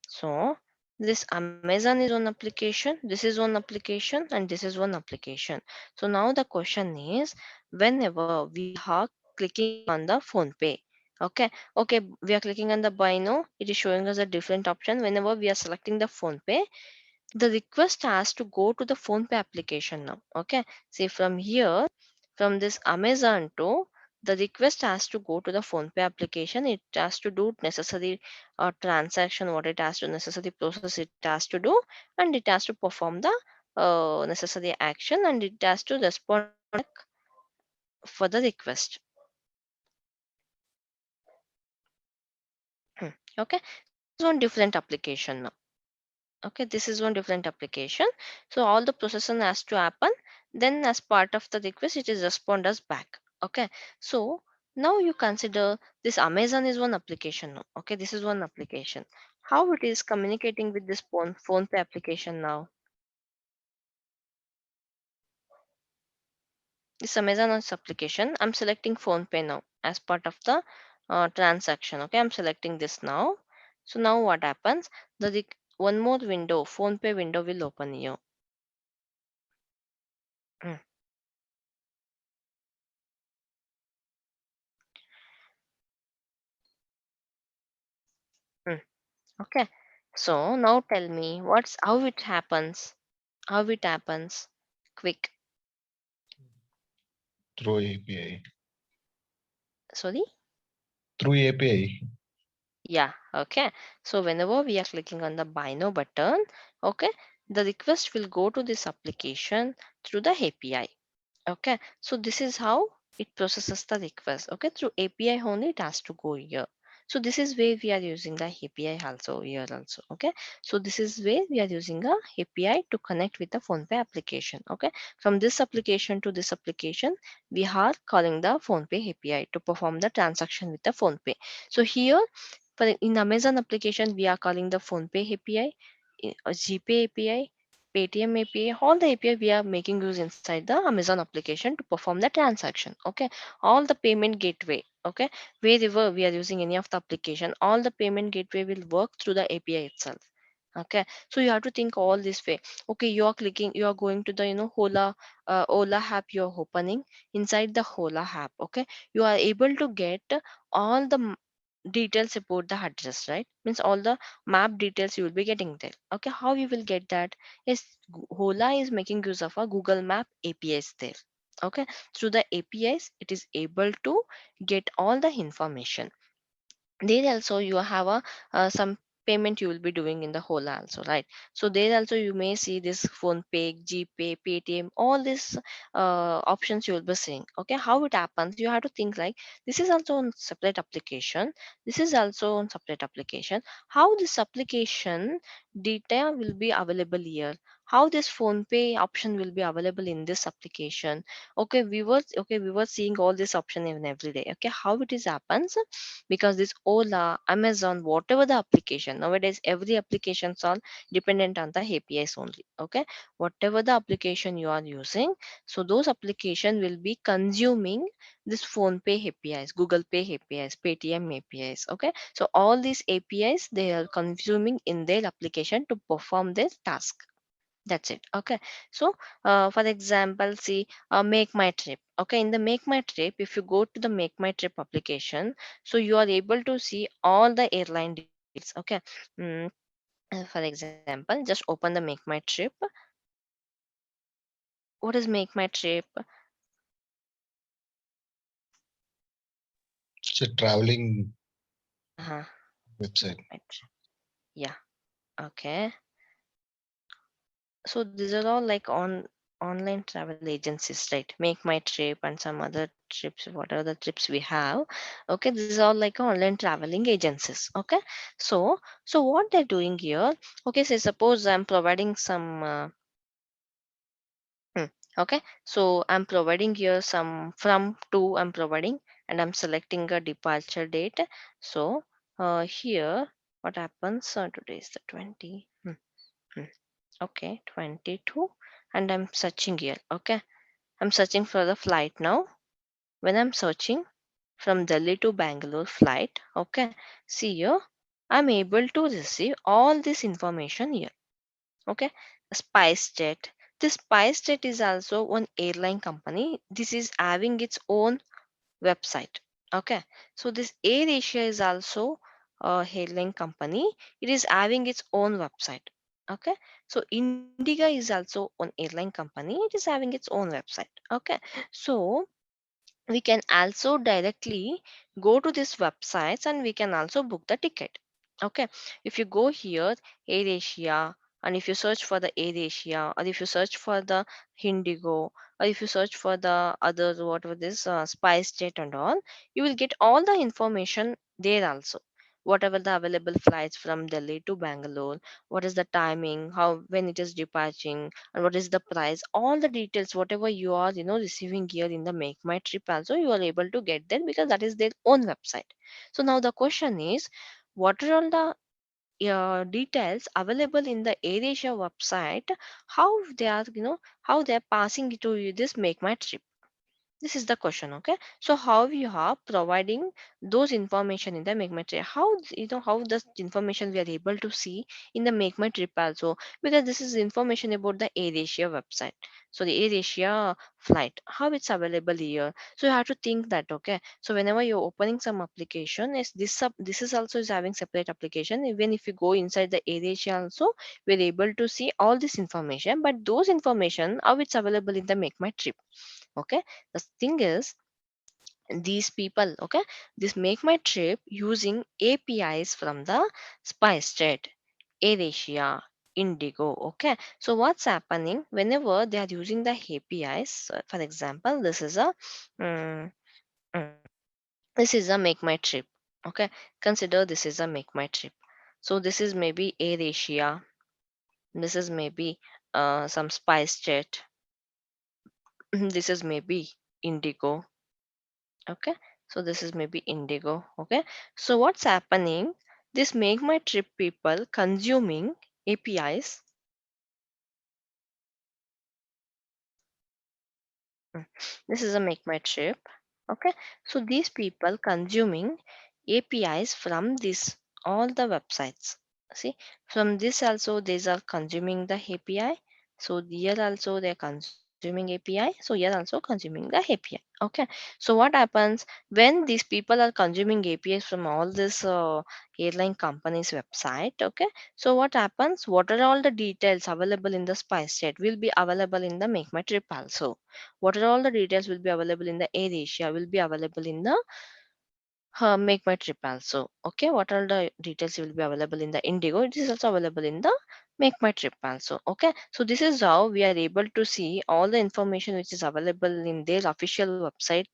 so this Amazon is one application, this is one application, and this is one application. So now the question is, whenever we are clicking on the phone pay, okay, we are clicking on the buy now, it is showing us a different option. Whenever we are selecting the phone pay, the request has to go to the phone pay application now. Okay, see from here, from this Amazon to the request has to go to the phone pay application. It has to do necessary transaction, what it has to necessary process it has to do, and it has to perform the necessary action, and it has to respond back for the request. Okay, this is one different application now. Okay, this is one different application. So all the processing has to happen, then as part of the request it is respond us back. Okay, so now you consider this Amazon is one application now. Okay, this is one application. How it is communicating with this phone pay application now? This Amazon is application, I'm selecting phone pay now as part of the transaction. Okay, I'm selecting this now. So now what happens, one more window, phone pay window will open here. Mm. Okay. So now tell me what's how it happens. How it happens. Quick. through API. Sorry. Through API. Yeah, okay. So whenever we are clicking on the buy now button, okay, the request will go to this application through the API. Okay, so this is how it processes the request. Okay, through API only it has to go here. So this is where we are using the API also here also. Okay, so this is where we are using a API to connect with the PhonePe application. Okay, from this application to this application, we are calling the PhonePe API to perform the transaction with the PhonePe. So here for in Amazon application, we are calling the PhonePe API, GPay API, Paytm API, all the API we are making use inside the Amazon application to perform the transaction. Okay, all the payment gateway. Okay, wherever we are using any of the application, all the payment gateway will work through the API itself. Okay, so you have to think all this way. Okay, you are clicking, you are going to the Ola app you are opening inside the Ola app. Okay, you are able to get all the details about the address, right? Means all the map details you will be getting there. Okay, how you will get that? Yes, Ola is making use of a Google Map APIs there. Okay, through the APIs it is able to get all the information. There also you have a some payment you will be doing in the whole also, right? So there also you may see this phone pay, GPay, Paytm, all these options you will be seeing. Okay, how it happens, you have to think like this is also on separate application, this is also on separate application. How this application data will be available here, how this phone pay option will be available in this application. Okay, we were seeing all this option even every day. Okay, how it is happens, because this Ola, Amazon, whatever the application nowadays, every applications are dependent on the APIs only. Okay, whatever the application you are using, so those application will be consuming this phone pay APIs, Google Pay APIs, Paytm APIs. Okay, so all these APIs they are consuming in their application to perform their task. That's it. Okay, so for example, see, make my trip. Okay, in the make my trip, if you go to the make my trip application, so you are able to see all the airline details. Okay, mm, for example, just open the make my trip. What is make my trip? It's a traveling Uh-huh. website. Make my trip. Yeah. Okay. So these are all like on online travel agencies, right? Make my trip and some other trips, whatever the trips we have. Okay, these are all like online traveling agencies. Okay, so what they're doing here? Okay, so suppose I'm providing some. Hmm, okay, so I'm providing here some from to I'm providing, and I'm selecting a departure date. So here, what happens? Today is the 20. Hmm. Okay, 22, and I'm searching here. Okay, I'm searching for the flight now. When I'm searching from Delhi to Bangalore flight, okay, see here, I'm able to receive all this information here. Okay, SpiceJet. This SpiceJet is also one airline company. This is having its own website. Okay, so this Air Asia is also a airline company. It is having its own website. Okay, so Indiga is also an airline company. It is having its own website. Okay, so we can also directly go to these websites and we can also book the ticket. Okay, if you go here, Air Asia, and if you search for the Air Asia, or if you search for the Indigo, or if you search for the other whatever this Spice Jet and all, you will get all the information there also. Whatever the available flights from Delhi to Bangalore, what is the timing, how when it is departing, and what is the price, all the details whatever you are receiving here in the make my trip also you are able to get there because that is their own website. So now the question is, what are all the details available in the AirAsia website, how they are how they are passing it to you this make my trip. This is the question, okay? So how you are providing those information in the make my trip? How how this information we are able to see in the make my trip also, because this is information about the AirAsia website. So the AirAsia flight, how it's available here. So you have to think that, okay? So whenever you're opening some application, is this is also is having separate application. Even if you go inside the AirAsia also, we're able to see all this information. But those information, how it's available in the make my trip, okay? The thing is, these people, okay, this make my trip using APIs from the SpiceJet, AirAsia, Indigo, okay. So what's happening whenever they are using the APIs? For example, mm, mm, this is a make my trip, okay. Consider this is a make my trip. So this is maybe AirAsia, this is maybe some SpiceJet, this is maybe Indigo, okay. So this is maybe Indigo, okay. So what's happening, this make my trip people consuming APIs. Mm. This is a make my trip, okay. So these people consuming APIs from this all the websites. See, from this also these are consuming the API. So here also they're consuming API. So here also consuming the API. Okay. So what happens when these people are consuming APIs from all this airline companies website? Okay. So what happens? What are all the details available in the SpiceJet will be available in the Make My Trip also. What are all the details will be available in the AirAsia will be available in the make my trip also. Okay, what are the details will be available in the Indigo? It is also available in the make my trip also. Okay, so this is how we are able to see all the information which is available in their official website,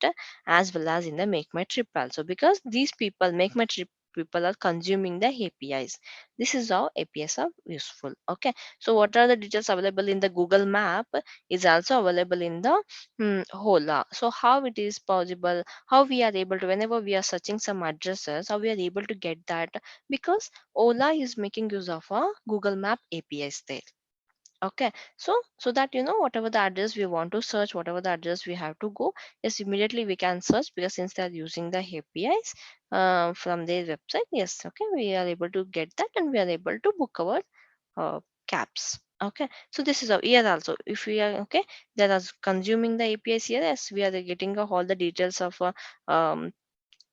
as well as in the make my trip also, because these people make my trip people are consuming the APIs. This is how APIs are useful. Okay, so what are the details available in the Google Map is also available in the Hola. So how it is possible, how we are able to, whenever we are searching some addresses, how we are able to get that, because Ola is making use of a Google Map APIs there. Okay, so that whatever the address we want to search, whatever the address we have to go, yes, immediately we can search, because since they are using the APIs from their website, yes, okay, we are able to get that, and we are able to book our uh, caps. Okay, so this is our here also. If we are okay, that is consuming the APIs here, yes, we are getting all the details of um,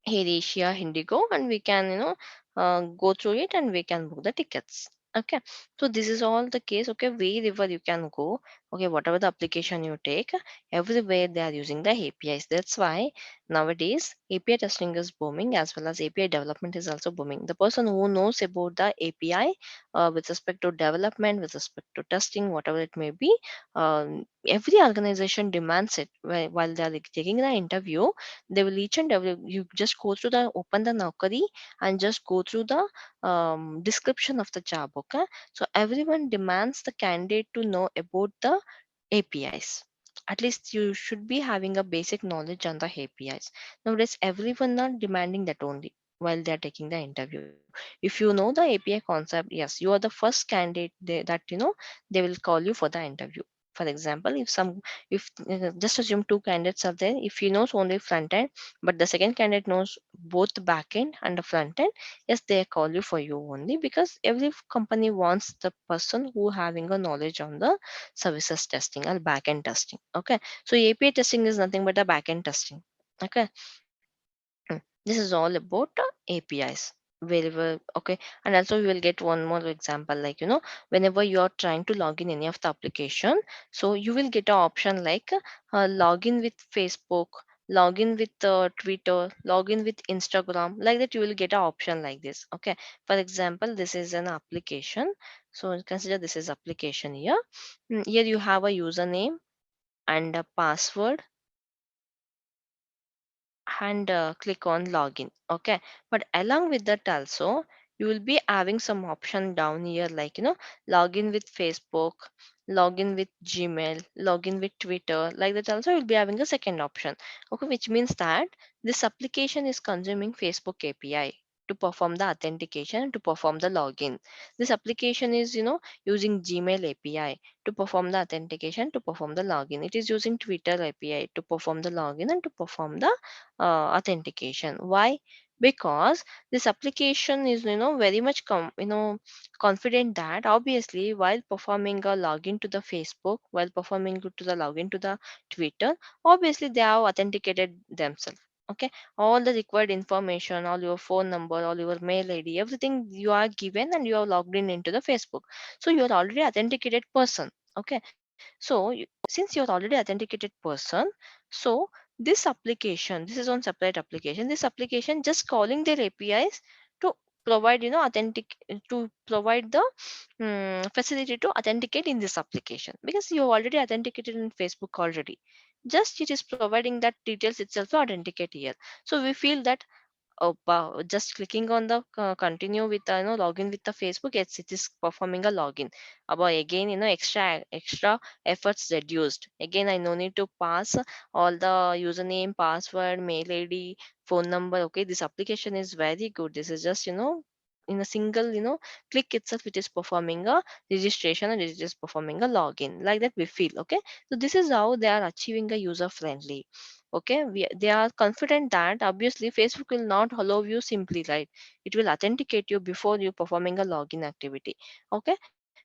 AirAsia, Indigo, and we can go through it, and we can book the tickets. Okay, so this is all the case. Okay, wherever you can go, okay, whatever the application you take, everywhere they are using the APIs. That's why nowadays API testing is booming, as well as API development is also booming. The person who knows about the API with respect to development, with respect to testing, whatever it may be, every organization demands it. While they are taking the interview, they will each and every, you just go through the open the Naukri and just go through the description of the job. Okay, so everyone demands the candidate to know about the APIs. At least you should be having a basic knowledge on the APIs. Nowadays everyone not demanding that only while they are taking the interview. If you know the API concept, yes, you are the first candidate that they will call you for the interview. For example, if just assume two candidates are there, if he knows only front end, but the second candidate knows both the back end and the front end, yes, they call you for you only, because every company wants the person who having a knowledge on the services testing or back end testing. Okay, so API testing is nothing but a back end testing. Okay. Mm. This is all about APIs. Wherever, okay, and also we will get one more example, like whenever you are trying to log in any of the application, so you will get an option like login with Facebook, login with Twitter, login with Instagram, like that you will get an option like this. Okay, for example, this is an application. So consider this is application here. Here you have a username and a password, and click on login. Okay, but along with that also, you will be having some option down here, like login with Facebook, login with Gmail, login with Twitter, like that also you'll be having a second option. Okay, which means that this application is consuming Facebook API. to perform the authentication, to perform the login. This application is, using Gmail API to perform the authentication, to perform the login. It is using Twitter API to perform the login and to perform the authentication. Why? Because this application is, very much confident that obviously while performing a login to the Facebook, while performing to the login to the Twitter, obviously they have authenticated themselves. Okay, all the required information, all your phone number, all your mail ID, everything you are given and you are logged in into the Facebook. So you are already authenticated person. Okay, so since you're already authenticated person, so this is on separate application. This application just calling their APIs to provide, authentic to provide the facility to authenticate in this application, because you already authenticated in Facebook already. Just it is providing that details itself to authenticate here. So we feel that, oh, wow, just clicking on the continue with the, login with the Facebook, yes, it is performing a login. About again, extra efforts reduced. Again, I no need to pass all the username, password, mail ID, phone number. Okay, this application is very good. This is just, in a single, click itself, it is performing a registration and it is performing a login. Like that we feel. Okay, so this is how they are achieving a user friendly. Okay, they are confident that obviously Facebook will not allow you simply, right? It will authenticate you before you performing a login activity. Okay,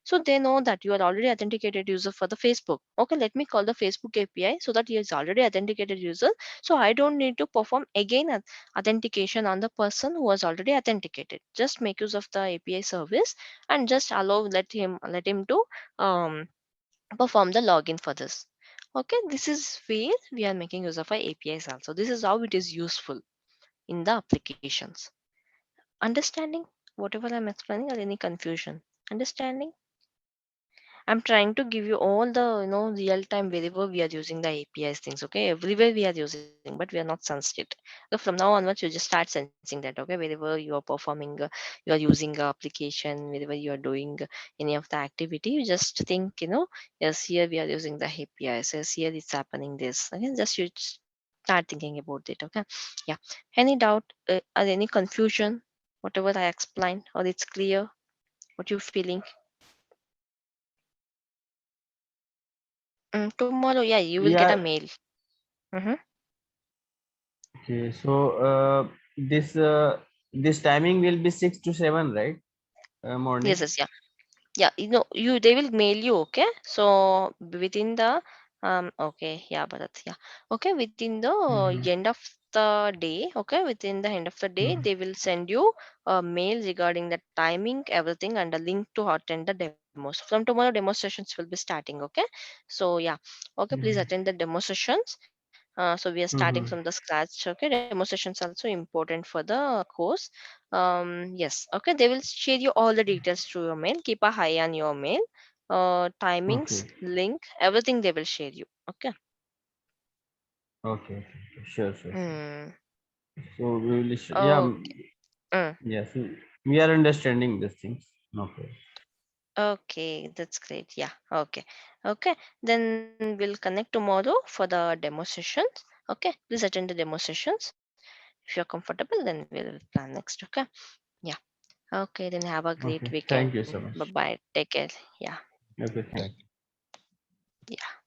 so they know that you are already authenticated user for the Facebook. Okay, let me call the Facebook API so that he is already authenticated user, so I don't need to perform again authentication on the person who was already authenticated. Just make use of the API service and just allow, let him to um perform the login for this. Okay, this is where we are making use of our APIs also. This is how it is useful in the applications. Understanding whatever I'm explaining, or any confusion? Understanding? I'm trying to give you all the, real time wherever we are using the APIs things. Okay, everywhere we are using, but we are not sensed it. So from now onwards, you just start sensing that. Okay, wherever you are performing, you are using a application, wherever you are doing any of the activity, you just think, yes, here we are using the APIs. Yes, here it's happening this. Okay, just you start thinking about it. Okay, yeah. Any doubt or any confusion? Whatever I explained, or it's clear what you're feeling. Tomorrow, yeah, you will get a Yeah. mail. Mm-hmm. Okay. So this timing will be 6 to 7, right? Yes, Morning. yes, yeah. Yeah, they will mail you. Okay, so within the okay, yeah, Bharat, yeah, okay, within the Mm-hmm. end of the day. Okay, within the end of the day, Mm-hmm. they will send you a mail regarding the timing, everything, and a link to attend the demos. From tomorrow, demo sessions will be starting. Okay, so yeah, okay, please attend the demo sessions. So we are starting from the Mm-hmm. scratch. Okay, demo sessions also important for the course. Yes, okay, they will share you all the details through your mail. Keep a eye on your mail. Timings, Okay. link, everything they will share you. Okay. Okay. Okay. Sure. Sure. Sure. Hmm. So we will. Yeah. Okay. Mm. Yes. We are understanding these things. Okay. Okay, that's great. Yeah. Okay. Okay. Then we'll connect tomorrow for the demo sessions. Okay. Please attend the demo sessions. If you're comfortable, then we'll plan next. Okay. Yeah. Okay. Then have a great Okay. weekend. Thank you Bye so much. bye. Take care. Yeah. Okay. Thank Thank you. you. Yeah.